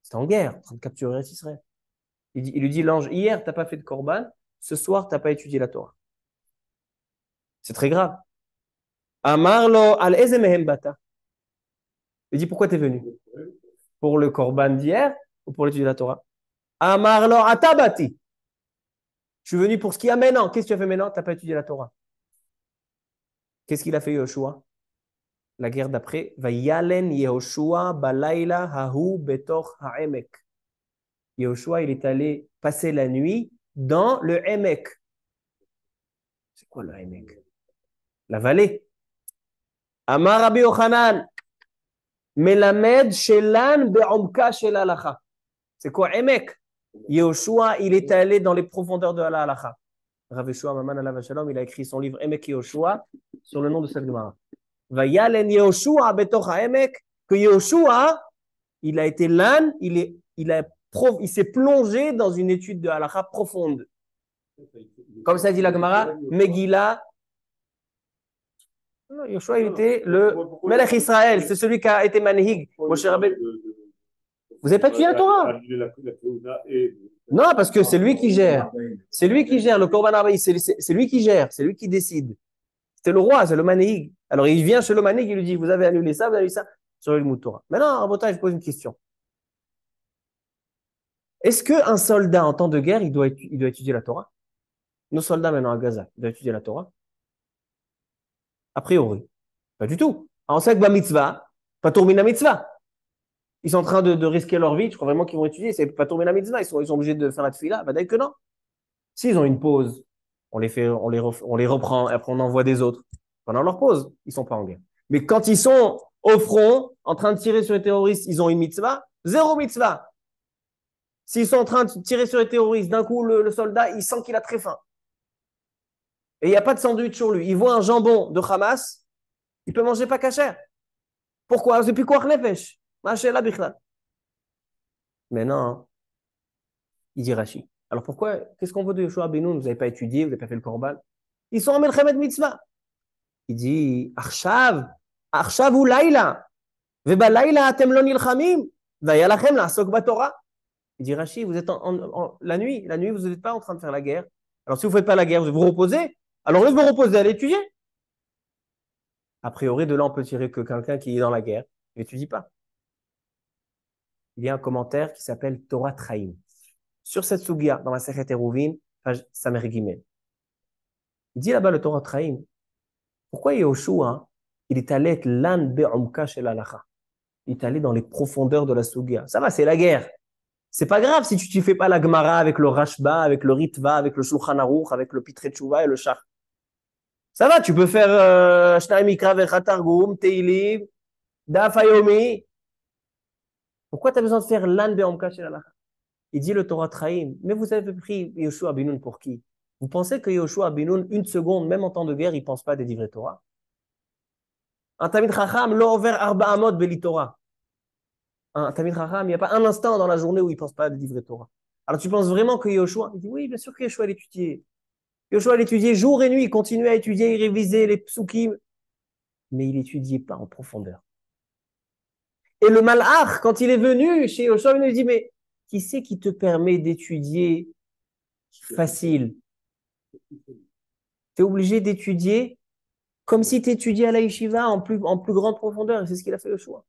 C'est en guerre, en train de capturer Israël. Il lui dit, l'ange, hier, tu n'as pas fait de korban, ce soir, tu n'as pas étudié la Torah. C'est très grave. Amarlo al eze mehem bata. Il dit, pourquoi tu es venu? Pour le korban d'hier ou pour l'étude de la Torah? Amarlo atabati. Je suis venu pour ce qu'il y a maintenant. Qu'est-ce que tu as fait maintenant? Tu n'as pas étudié la Torah. Qu'est-ce qu'il a fait Yoshua? La guerre d'après. Vayalen Yehoshua balayla hahu betor ha'emek. Yehoshua, il est allé passer la nuit dans le Emek. C'est quoi le Emek? La vallée. Amar Rabbi Yochanan. Melamed shelan be'omka shel halacha. C'est quoi Emek? Yehoshua, il est allé dans les profondeurs de la halacha. Rav Yeshua Maman Alav Shalom, il a écrit son livre Emek Yehoshua sur le nom de cette Gemara. Vayalen Yehoshua betor ha'emek. Que Yehoshua, il a été l'âne, il s'est plongé dans une étude de halakha profonde. Comme ça dit la Gemara, Megillah. Non, Yoshua, il était le Melech Israël, c'est celui qui a été Manhig. Moshe Rabbeinu. Vous n'avez pas tué la Torah? Non, parce que c'est lui qui gère. C'est lui qui gère le Korban Arbaï, c'est lui qui gère, c'est lui qui décide. C'est le roi, c'est le Manhig. Alors il vient chez le Manhig, il lui dit, vous avez annulé ça, vous avez annulé ça, sur le Mout Torah. Maintenant, Rabotai, je pose une question. Est-ce qu'un soldat en temps de guerre, il doit étudier la Torah? Nos soldats maintenant à Gaza, ils doivent étudier la Torah? A priori, pas du tout. On sait que ba mitzvah, pas tourner la mitzvah. Ils sont en train de risquer leur vie, je crois vraiment qu'ils vont étudier. C'est pas tourner la mitzvah, ils sont obligés de faire la tefila. Bah, d'ailleurs que non. S'ils ont une pause, on les reprend, après on envoie des autres. Pendant leur pause, ils sont pas en guerre. Mais quand ils sont au front, en train de tirer sur les terroristes, ils ont une mitzvah, zéro mitzvah. S'ils sont en train de tirer sur les terroristes, d'un coup, le soldat, il sent qu'il a très faim. Et il n'y a pas de sandwich sur lui. Il voit un jambon de Hamas, il peut manger pas cachère. Pourquoi? C'est plus quoi nefesh. Mais non, il dit Rashi. Alors pourquoi? Qu'est-ce qu'on veut de Yoshua Benoun? Vous n'avez pas étudié, vous n'avez pas fait le korban. Ils sont en Melchemet Mitzvah. Il dit Arshav ou Laila. Veba Laila atem lo nilchamim. Vayalachem la sok batora. Il dit Rashi, vous êtes la nuit, vous n'êtes pas en train de faire la guerre. Alors si vous ne faites pas la guerre, vous vous reposez. Alors au lieu de vous reposer, allez étudier. A priori, de là, on peut tirer que quelqu'un qui est dans la guerre n'étudie pas. Il y a un commentaire qui s'appelle Torah Traim. Sur cette sugia, dans la Sechet Eruvin, page Samer Gimel. Il dit là-bas le Torah Traim. Pourquoi Yehoshua, il est allé être l'an be'omka shel halacha? Il est allé dans les profondeurs de la sugia. Ça va, c'est la guerre. C'est pas grave si tu ne fais pas la Gemara avec le Rashba, avec le Ritva, avec le Shulchan Aruch, avec le Pitre Tshuva et le Shach. Ça va, tu peux faire Shnai Mikra Vechat Targum, Teilim, Daf Hayomi. Pourquoi tu as besoin de faire l'an be'omka shel halacha? Il dit le Torah Traim. Mais vous avez pris Yehoshua Benoun pour qui? Vous pensez que Yehoshua Benoun, une seconde, même en temps de guerre, il ne pense pas des livrets Torah? Un Tamid Chacham, lo over arba amot beli Torah. Un Tamid Chacham, il n'y a pas un instant dans la journée où il ne pense pas des livrets Torah. Alors tu penses vraiment que Yehoshua, il dit oui, bien sûr que Yehoshua l'étudiait. Yehoshua l'étudiait jour et nuit, il continuait à étudier, il révisait les psukim, mais il n'étudiait pas en profondeur. Et le malach, quand il est venu chez Yehoshua, il lui dit, mais qui c'est qui te permet d'étudier facile? Tu es obligé d'étudier comme si tu étudiais à la yeshiva en plus grande profondeur. Et c'est ce qu'il a fait Yehoshua.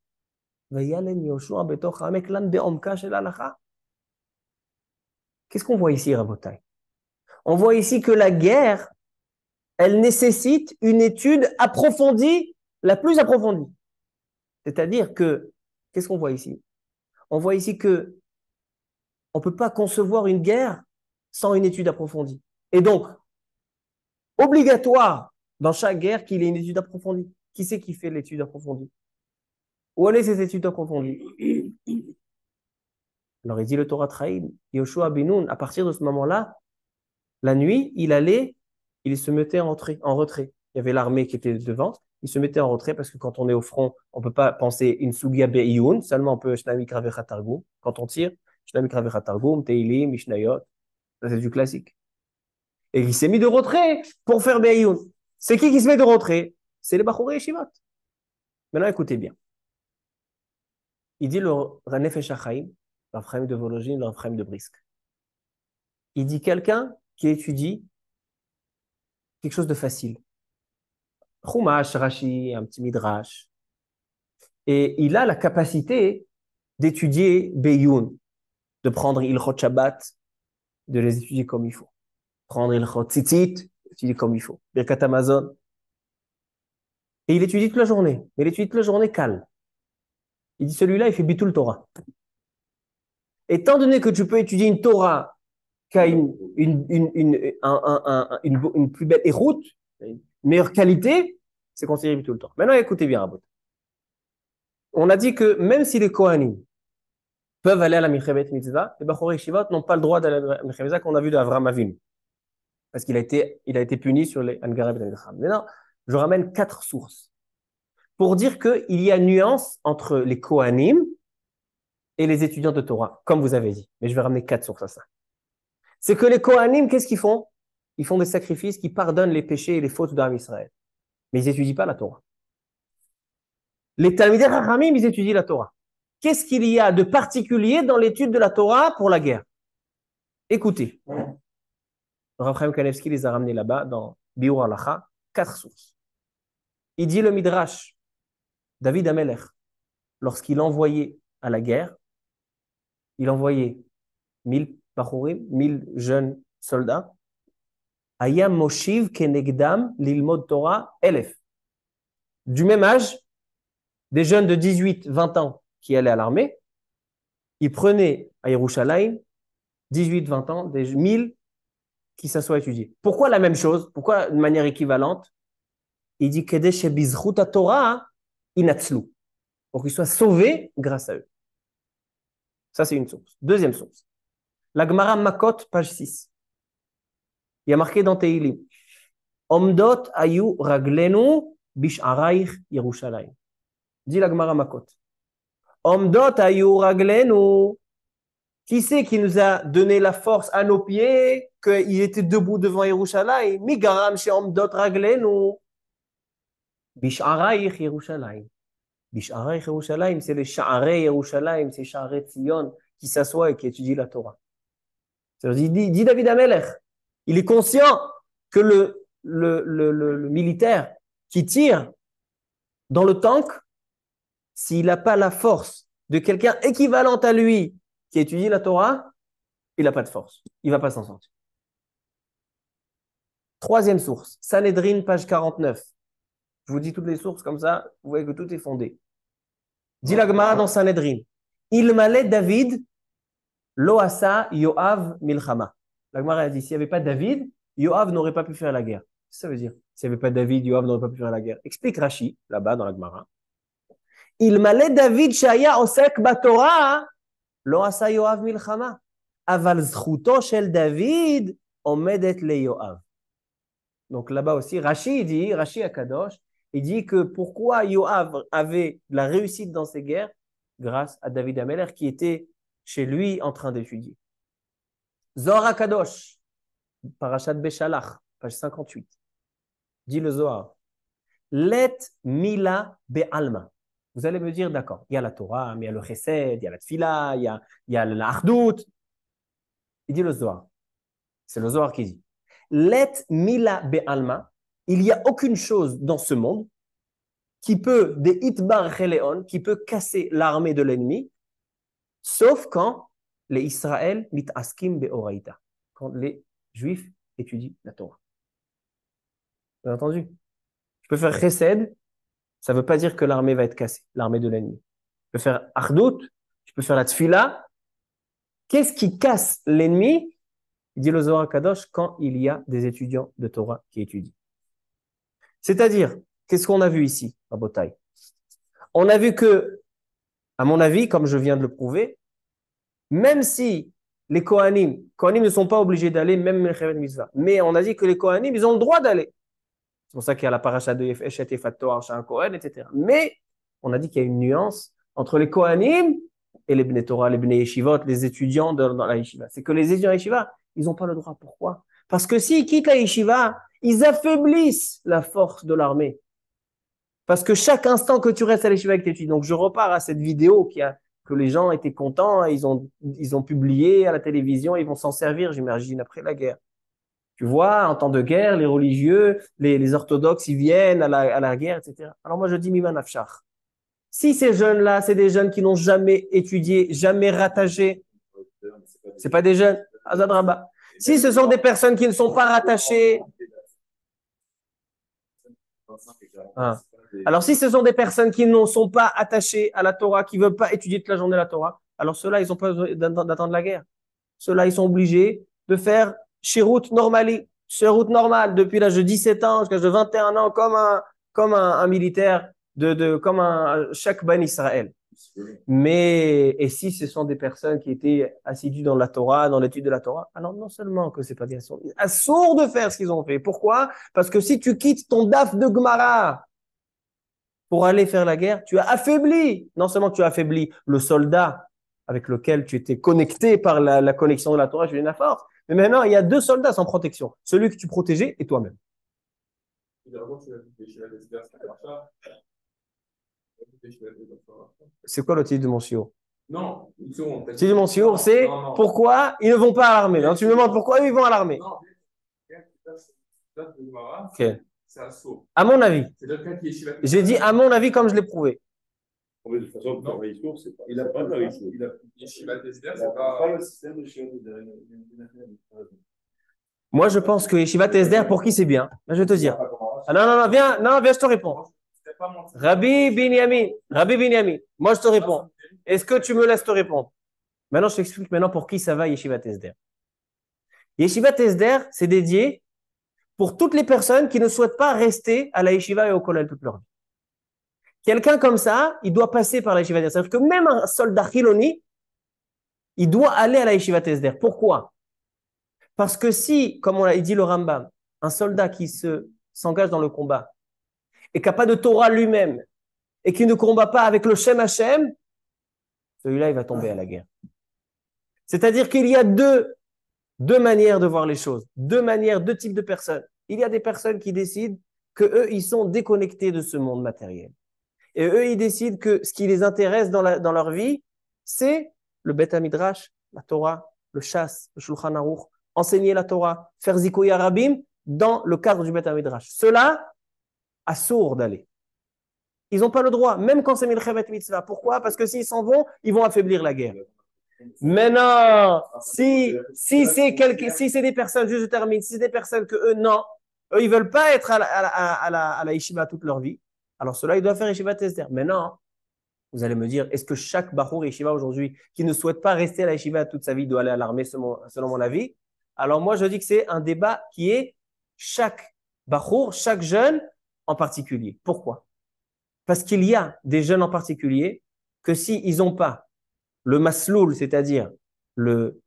Qu'est-ce qu'on voit ici, Rabotai? On voit ici que la guerre, elle nécessite une étude approfondie, la plus approfondie. C'est-à-dire que, qu'est-ce qu'on voit ici? On voit ici que on ne peut pas concevoir une guerre sans une étude approfondie. Et donc, obligatoire dans chaque guerre qu'il y ait une étude approfondie. Qui c'est qui fait l'étude approfondie? Où est cette étude approfondie? Alors il dit le Torah Traim, Yehoshua Benoun, à partir de ce moment-là, la nuit, il se mettait en retrait. Il y avait l'armée qui était devant, il se mettait en retrait parce que quand on est au front, on ne peut pas penser une sugia be'iyun, seulement on peut Shnai Mikra Vechat Targum. Quand on tire, Shnai Mikra Vechat Targum, Teilim, Mishnayot, ça c'est du classique. Et il s'est mis de retrait pour faire be'iyun. C'est qui se met de retrait? C'est les Bachorei Yeshivot. Maintenant, écoutez bien. Il dit le Nefesh HaChaim, l'Afraim de Vologine, l'Afraim de Brisk. Il dit quelqu'un qui étudie quelque chose de facile. Chumash, Rashi, un petit midrash. Et il a la capacité d'étudier Beyoun, de prendre Ilchot Shabbat, de les étudier comme il faut. Prendre Ilchot Tzitzit, étudier comme il faut. Birkat Amazon. Et il étudie toute la journée. Mais il étudie toute la journée calme. Il dit celui-là, il fait Bitul Torah. Étant donné que tu peux étudier une Torah qui a une plus belle éroute, une meilleure qualité, c'est considéré Bitul Torah. Maintenant, écoutez bien, Rabot. On a dit que même si les Kohanim peuvent aller à la Milchemet Mitzvah, les Bachorei Yeshivot n'ont pas le droit d'aller à la Milchemet Mitzvah qu'on a vu d'Avram Avinu. Parce qu'il a été puni sur les Angareb et Midcham. Maintenant, je ramène 4 sources pour dire qu'il y a une nuance entre les Kohanim et les étudiants de Torah, comme vous avez dit. Mais je vais ramener 4 sources à ça. C'est que les Kohanim, qu'est-ce qu'ils font? Ils font des sacrifices qui pardonnent les péchés et les fautes d'Am Israël. Mais ils n'étudient pas la Torah. Les Talmidei Chachamim, ils étudient la Torah. Qu'est-ce qu'il y a de particulier dans l'étude de la Torah pour la guerre? Écoutez. Rav Chaim Kanevski les a ramenés là-bas dans Biur Halacha, 4 sources. Il dit le Midrash, David Amelech, lorsqu'il envoyait à la guerre, il envoyait 1000 Bachurim, 1000 jeunes soldats. Ayam Moshiv Kenegdam Lilmod Torah Elef. Du même âge, des jeunes de 18-20 ans qui allaient à l'armée, ils prenaient à Yerushalayim 18-20 ans, des 1000 qui s'assoient à étudier. Pourquoi la même chose? Pourquoi de manière équivalente? Il dit Kedesh Bizchuta Torah Inatzlu, pour qu'ils soient sauvés grâce à eux. Ça, c'est une source. Deuxième source. La Gemara Makot, page 6. Il y a marqué dans Teilim Omdot ayu raglenu bish'araych Yerushalayim. Dit la Gemara Makot. Omdot ayu raglenu. Qui c'est qui nous a donné la force à nos pieds qu'il était debout devant Yerushalayim? Migaram chez Omdot raglenu. Bish'araych Yerushalayim. Bish'araych Yerushalayim, c'est les Sha'arei Yerushalayim, c'est Sha'arei Tzion qui s'assoient et qui étudient la Torah. Dit David Amelech, il est conscient que le militaire qui tire dans le tank, s'il n'a pas la force de quelqu'un équivalent à lui qui étudie la Torah, il n'a pas de force. Il ne va pas s'en sortir. Troisième source, Sanhedrin, page 49. Je vous dis toutes les sources comme ça, vous voyez que tout est fondé. Dit la Gemara dans Sanhedrin. Il malait David, lo asa Yoav milchama. La Gemara a dit, s'il n'y avait pas David, Yoav n'aurait pas pu faire la guerre. Qu'est-ce que ça veut dire? S'il n'y avait pas David, Yoav n'aurait pas pu faire la guerre. Explique Rashi, là-bas dans la Gemara. Il malait David shaya osek batorah, lo asa Yoav milchama. Aval zchuto shel David omedet le Yoav. Donc là-bas aussi, Rashi dit, Rashi Akadosh, il dit que pourquoi Yoav avait la réussite dans ses guerres grâce à David Amelech qui était chez lui en train d'étudier. Zohar Akadosh, Parashat Beshalach, page 58, dit le Zohar, Let Mila Be'alma. Vous allez me dire, d'accord, il y a la Torah, mais il y a le Chesed, il y a la Tfila, il y a la Achdout. Il dit le Zohar. C'est le Zohar qui dit. Let Mila Be'alma. Il n'y a aucune chose dans ce monde qui peut, des Itbar Cheleon, qui peut casser l'armée de l'ennemi, sauf quand les Israël mitaskim be'oraita, quand les Juifs étudient la Torah. Vous avez entendu? Je peux faire chesed, ça ne veut pas dire que l'armée va être cassée, l'armée de l'ennemi. Je peux faire achdout, je peux faire la tfila. Qu'est-ce qui casse l'ennemi? Il dit le Zohar Kadosh quand il y a des étudiants de Torah qui étudient. C'est-à-dire, qu'est-ce qu'on a vu ici, à Botaï? On a vu que, à mon avis, comme je viens de le prouver, même si les Kohanim ne sont pas obligés d'aller, même Melchevet Mitzvah, mais on a dit que les Kohanim, ils ont le droit d'aller. C'est pour ça qu'il y a la paracha de Eshet Efat Toar, Shan Kohen, etc. Mais on a dit qu'il y a une nuance entre les Kohanim et les Bnei Torah, les Bnei Yeshivot, les étudiants dans la Yeshiva. C'est que les étudiants de la Yeshiva, ils n'ont pas le droit. Pourquoi? Parce que s'ils quittent la Yeshiva, ils affaiblissent la force de l'armée. Parce que chaque instant que tu restes à l'Yeshiva avec tes études, donc je repars à cette vidéo que les gens étaient contents, ils ont publié à la télévision, ils vont s'en servir, j'imagine, après la guerre. Tu vois, en temps de guerre, les religieux, les orthodoxes, ils viennent à la guerre, etc. Alors moi, je dis Mima Nafshar. Si ces jeunes-là, c'est des jeunes qui n'ont jamais étudié, jamais rattaché, c'est pas des jeunes, Azad Rabba. Si ce sont des personnes qui ne sont pas rattachées, hein. Alors si ce sont des personnes qui ne sont pas attachées à la Torah, qui ne veulent pas étudier toute la journée la Torah, alors ceux-là, ils n'ont pas besoin d'attendre la guerre. Ceux-là, ils sont obligés de faire Shirut normali, Shirut normal, depuis l'âge de 17 ans jusqu'à l'âge de 21 ans, comme un militaire, comme un chaque ban Israël. Mais, et si ce sont des personnes qui étaient assidues dans la Torah, dans l'étude de la Torah, alors non seulement que c'est pas bien, c'est sourd de faire ce qu'ils ont fait. Pourquoi? Parce que si tu quittes ton daf de Gemara pour aller faire la guerre, tu as affaibli, non seulement tu as affaibli le soldat avec lequel tu étais connecté par la connexion de la Torah, je viens la force, mais maintenant il y a deux soldats sans protection, celui que tu protégeais et toi-même. C'est quoi le titre de mon shiur? Non, une seconde. Le titre de mon shiur, c'est pourquoi ils ne vont pas à l'armée. Donc tu me demandes pourquoi ils vont à l'armée. Non, Ok. c'est un saut. À mon avis. C'est le cas qui est Yeshiva. J'ai dit à mon avis comme je l'ai prouvé. De toute façon, le Haïscour, c'est pas. Il a pas de Haïscour. Yeshiva Tesder, c'est pas le système de chez Moi, je pense que Yeshiva Tesder, pour qui c'est bien? Je vais te dire. Ah, non, viens, je te réponds. Rabbi Binyamin, moi je te réponds. Est-ce que tu me laisses te répondre? Maintenant, je t'explique maintenant pour qui ça va Yeshiva Tesder. Yeshiva Tesder, c'est dédié pour toutes les personnes qui ne souhaitent pas rester à la Yeshiva et au Kollel toute leur vie. Quelqu'un comme ça, il doit passer par la Yeshiva Tesder. C'est-à-dire que même un soldat Chiloni, il doit aller à la Yeshiva Tesder. Pourquoi? Parce que si, comme on l'a dit le Rambam, un soldat qui s'engage dans le combat et qui n'a pas de Torah lui-même et qui ne combat pas avec le Shem Hashem, celui-là, il va tomber à la guerre. C'est-à-dire qu'il y a deux manières de voir les choses, deux types de personnes. Il y a des personnes qui décident qu'eux, ils sont déconnectés de ce monde matériel. Et eux, ils décident que ce qui les intéresse dans leur vie, c'est le Beth HaMidrash, la Torah, le Shas, le Shulchan Aruch, enseigner la Torah, faire Zikoya Rabim dans le cadre du Beth HaMidrash. Ceux-là, assourd d'aller. Ils n'ont pas le droit, même quand c'est Milchemet Mitzvah. Pourquoi? Parce que s'ils s'en vont, ils vont affaiblir la guerre. Maintenant, si c'est des personnes, juste je termine, si c'est des personnes que eux, non, eux, ils veulent pas être à la yeshiva toute leur vie, alors ceux-là, ils doivent faire yeshiva Tesder. Maintenant, vous allez me dire, est-ce que chaque bachour yeshiva aujourd'hui qui ne souhaite pas rester à la yeshiva toute sa vie doit aller à l'armée selon mon avis? Alors moi, je dis que c'est un débat qui est chaque bachour, chaque jeune en particulier. Pourquoi? Parce qu'il y a des jeunes en particulier que s'ils n'ont pas le masloul, c'est-à-dire le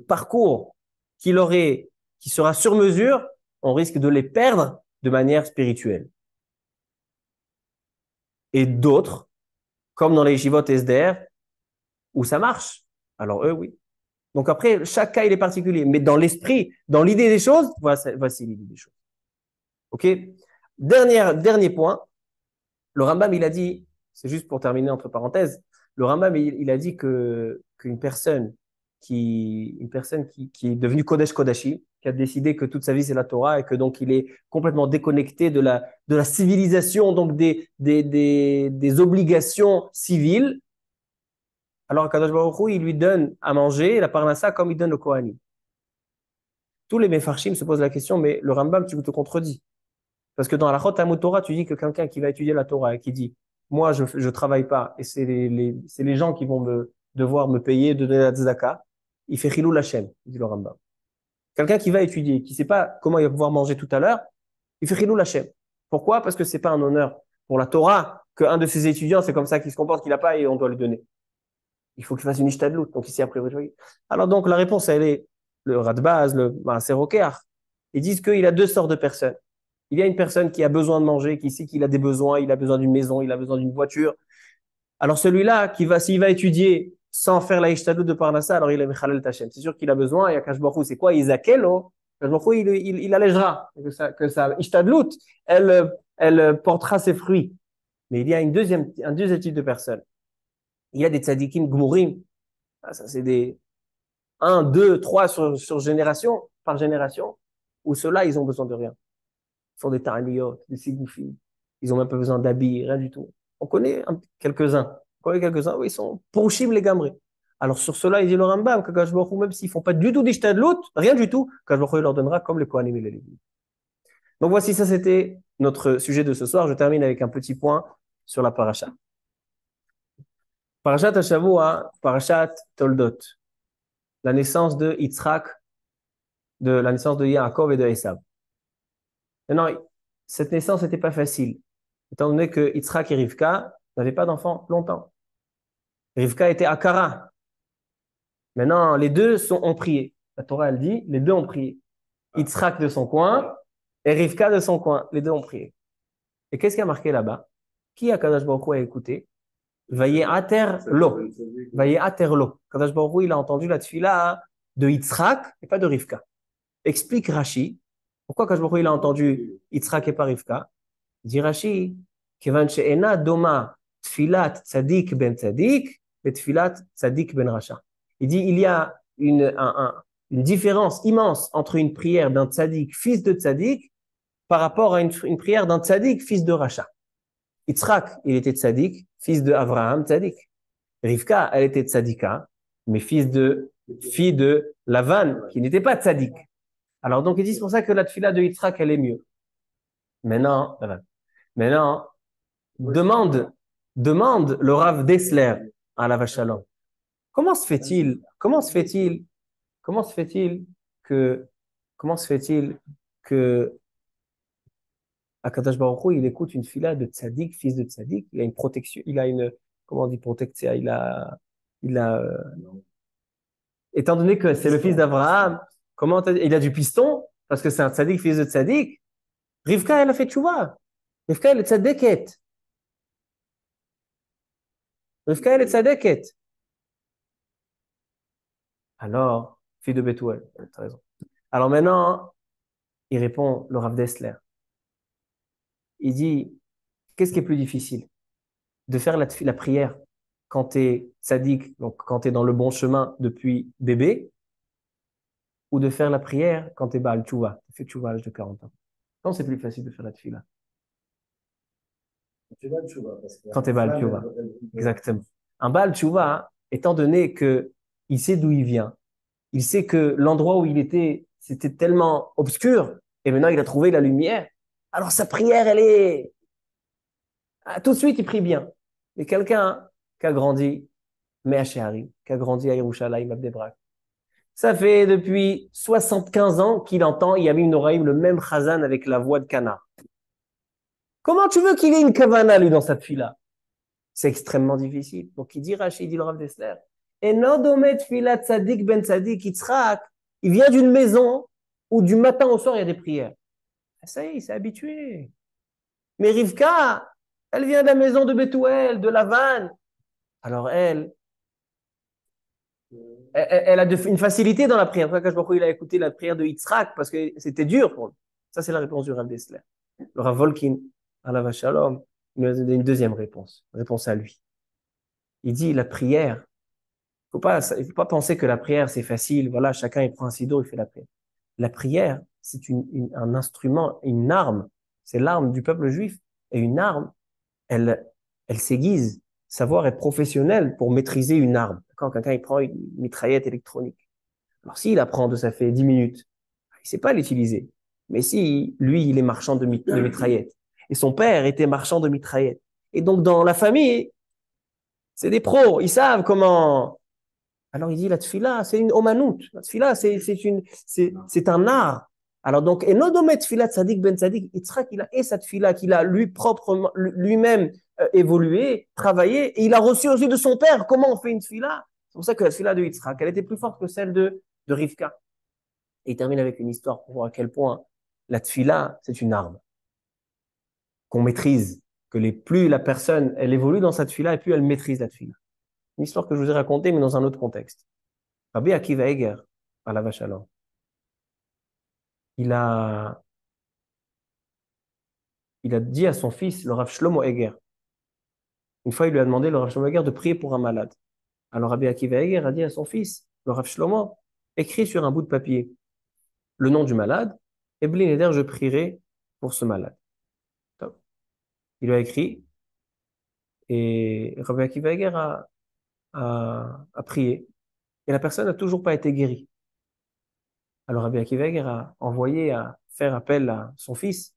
parcours qui sera sur mesure, on risque de les perdre de manière spirituelle. Et d'autres, comme dans les yeshivot Esder, où ça marche, alors eux, oui. Donc après, chaque cas, il est particulier. Mais dans l'esprit, dans l'idée des choses, voici l'idée des choses. OK? Dernier point. Le Rambam, il a dit, c'est juste pour terminer entre parenthèses, le Rambam, il a dit qu'une personne qui est devenue Kodesh Kodashim, qui a décidé que toute sa vie c'est la Torah et que donc il est complètement déconnecté de la civilisation, donc des obligations civiles, alors Kadosh Baruch Hu, il lui donne à manger la parnassa comme il donne le Kohanim. Tous les Mefarshim se posent la question, mais le Rambam, tu te contredis. Parce que dans la Chot Talmud Torah, tu dis que quelqu'un qui va étudier la Torah et qui dit moi, je travaille pas et c'est les gens qui vont devoir me payer, de donner la tzedaka, il fait chilou Hashem, dit le Rambam. Quelqu'un qui va étudier, qui sait pas comment il va pouvoir manger tout à l'heure, il fait chilou Hashem. Pourquoi? Parce que c'est pas un honneur pour la Torah qu'un de ses étudiants, c'est comme ça qu'il se comporte, qu'il n'a pas et on doit lui donner. Il faut qu'il fasse une ishtadlout. Donc ici, après, alors donc la réponse, elle est le Radbaz, le Maaser Rokeach. Ils disent qu'il a deux sortes de personnes. Il y a une personne qui a besoin de manger, qui sait qu'il a des besoins, il a besoin d'une maison, il a besoin d'une voiture. Alors celui-là, s'il va étudier sans faire la ishtadlout de Parnassa, alors il est Mechalel Tachem. C'est sûr qu'il a besoin, et Akash Baruch Hu, c'est quoi? Isakelo. Akash Baruch Hu, il allégera, que sa ishtadlout, elle portera ses fruits. Mais il y a un deuxième type de personnes. Il y a des tzadikim gmourim. Ça, c'est des 1, 2, 3 sur génération. par génération, où ceux-là, ils ont besoin de rien. Ils sont des ta'aniyot, des sigoufis. Ils ont même pas besoin d'habits, rien du tout. On connaît quelques-uns. On connaît quelques-uns où ils sont pourchim les gamrés. Alors sur cela, il dit le Rambam, qu'Akadosh Baruch Hu, même s'ils font pas du tout d'ishtadlout, rien du tout, qu'Akadosh Baruch Hu leur donnera comme les Kohanim et les Lévites. Donc voici, ça c'était notre sujet de ce soir. Je termine avec un petit point sur la paracha. Parashat Hashavua, Parashat Toldot. La naissance de Yitzhak, de la naissance de Yaakov et de Esav. Maintenant, cette naissance n'était pas facile, étant donné que Yitzhak et Rivka n'avaient pas d'enfants longtemps. Rivka était Akara. Maintenant, les deux ont prié. La Torah, elle dit, les deux ont prié. Yitzhak de son coin et Rivka de son coin. Les deux ont prié. Et qu'est-ce qui a marqué là-bas? Qui a Kadosh Baruch Hu a écouté? Vaye'ater lo. Vaye'ater lo. Kadosh Baruch Hu, il a entendu la tefila de Yitzhak et pas de Rivka. Explique Rashi. Pourquoi Kadosh Baruch Hu, il a entendu Yitzhak et pas Rivka? Dit Rashi, Kevan she'ena doma tfilat tzadik ben tzadik et tfilat tzadik ben rasha. Il dit, il y a une différence immense entre une prière d'un tzadik, fils de tzadik, par rapport à une prière d'un tzadik, fils de rasha. Yitzhak, il était tzadik, fils de Abraham, tzadik. Rivka, elle était tzadika, mais fille de Lavan, qui n'était pas tzadik. Alors donc, il dit, c'est pour ça que la tfila de Yitzhak, elle est mieux. Maintenant, demande le Rav Dessler à la Vachalon. Comment se fait-il que Akadosh Baruch Hu, il écoute une fila de tzaddik, fils de tzaddik, il a une protection, comment on dit protection, étant donné que c'est le fils d'Abraham, il a du piston, parce que c'est un tzaddik, fils de tzaddik. Rivka, elle a fait tchouva. Rivka, elle est tzaddiket. Alors, fille de Bethuel, tu as raison. Alors maintenant, il répond, le Rav Dessler. Il dit, qu'est-ce qui est plus difficile? De faire la prière quand tu es tzaddik, donc quand tu es dans le bon chemin depuis bébé, ou de faire la prière quand tu es Baal Tchouva, tu fais Tchouva à l'âge de 40 ans. Quand c'est plus facile de faire la tefila? Quand tu es Baal Tchouva. Exactement. Un Baal Tchouva, étant donné que il sait d'où il vient, il sait que l'endroit où il était, c'était tellement obscur, et maintenant il a trouvé la lumière, alors sa prière, elle est... Tout de suite, il prie bien. Mais quelqu'un qui a grandi, Me'achehari, qui a grandi à Yerushalayim, Abdebrak, ça fait depuis 75 ans qu'il entend Yamim Noraïm, le même chazan avec la voix de canard. Comment tu veux qu'il ait une kavana, lui, dans cette fille-là? C'est extrêmement difficile. Donc, il dit Rashi, il dit le Rav Dessler, et nodomet filat tzadik ben tzadik Yitzhak, il vient d'une maison où du matin au soir, il y a des prières. Ça y est, il s'est habitué. Mais Rivka, elle vient de la maison de Bethuel, de Lavan. Alors, elle a une facilité dans la prière. Pourquoi Kadosh Baruch Hu, il a écouté la prière de Yitzhak parce que c'était dur pour lui. Ça, c'est la réponse du Rav Dessler. Le Rav Volkin, Alav Shalom, il nous a donné une deuxième réponse à lui. Il dit la prière, il faut pas penser que la prière c'est facile. Voilà, chacun il prend un sidor, il fait la prière. La prière, c'est un instrument, une arme. C'est l'arme du peuple juif. Et une arme, elle s'aiguise. Savoir être professionnel pour maîtriser une arme. Quand quelqu'un il prend une mitraillette électronique. Alors s'il apprend ça fait 10 minutes, il sait pas l'utiliser. Mais si lui, il est marchand de mitraillettes. Et son père était marchand de mitraillettes. Et donc dans la famille, c'est des pros, ils savent comment. Alors il dit la tfila, c'est une omanout. La tfila, c'est un art. Alors donc, et nodomet tfila tzadik ben tzadik, Yitzhak, il a et sa tfila qu'il a lui-même évolué, travaillé, et il a reçu aussi de son père comment on fait une tfila. C'est pour ça que la tfila de Yitzhak, elle était plus forte que celle de Rivka. Et il termine avec une histoire pour voir à quel point la tfila, c'est une arme qu'on maîtrise, que plus la personne, elle évolue dans sa tfila, et plus elle maîtrise la tfila. Une histoire que je vous ai racontée, mais dans un autre contexte. Rabbi Akiva Eger, à la Vachalon, il a dit à son fils, le Rav Shlomo Eger, une fois il lui a demandé, le Rav Shlomo Eger, de prier pour un malade. Alors Rabbi Akiva Eger a dit à son fils, le Rav Shlomo, écris sur un bout de papier, le nom du malade, et Bli Neder, je prierai pour ce malade. Top. Il a écrit, et Rabbi Akiva Eger a prié, et la personne n'a toujours pas été guérie. Alors Rabbi Akiva Eger a envoyé à faire appel à son fils.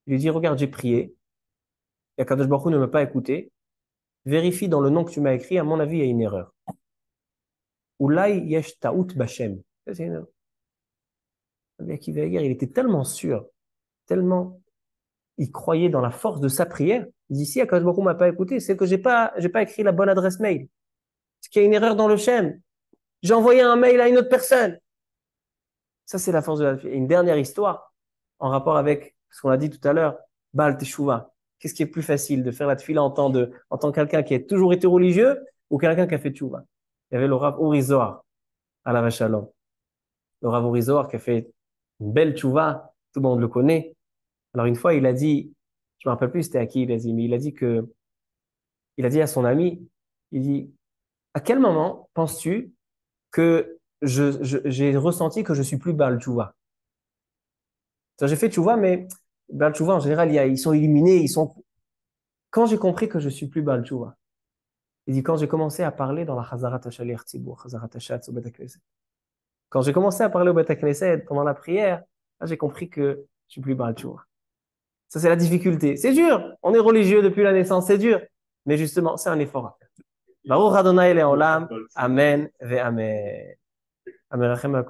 Il lui dit, regarde, j'ai prié, et Akadosh Baruch Hu ne m'a pas écouté. Vérifie dans le nom que tu m'as écrit, à mon avis, il y a une erreur. Oulai yesh ta'ut bashem. Ça, c'est une erreur. Rabbi Akiva Eger, il était tellement sûr, tellement, il croyait dans la force de sa prière. Il dit, si Akadosh Baruch Hu m'a pas écouté, c'est que j'ai pas écrit la bonne adresse mail. C'est qu'il y a une erreur dans le Shem. J'ai envoyé un mail à une autre personne. Ça, c'est la force de la prière. Une dernière histoire en rapport avec ce qu'on a dit tout à l'heure, Baal Teshuvah. Qu'est-ce qui est plus facile de faire la tefila en tant que quelqu'un qui a toujours été religieux ou quelqu'un qui a fait Teshuvah? Il y avait le Rav Uri Zohar à la Shalom. Le Rav Uri Zohar qui a fait une belle Teshuvah, tout le monde le connaît. Alors une fois, il a dit, je me rappelle plus c'était à qui il a dit, mais il a dit à son ami, il dit, à quel moment penses-tu que j'ai ressenti que je suis plus Baal Teshuvah? J'ai fait Teshuvah, mais Baal Teshuvah, en général, ils sont illuminés, Quand j'ai compris que je suis plus Baal Teshuvah, il dit, quand j'ai commencé à parler dans la Chazarat HaShaliach Tzibur, Chazarat HaShatz au Bet HaKnesset. Quand j'ai commencé à parler au Bet HaKnesset pendant la prière, là, j'ai compris que je suis plus Baal Teshuvah. Ça, c'est la difficulté. C'est dur. On est religieux depuis la naissance, c'est dur. Mais justement, c'est un effort à faire. Baruch Adonai Le'olam. Amen ve Amen. Amen.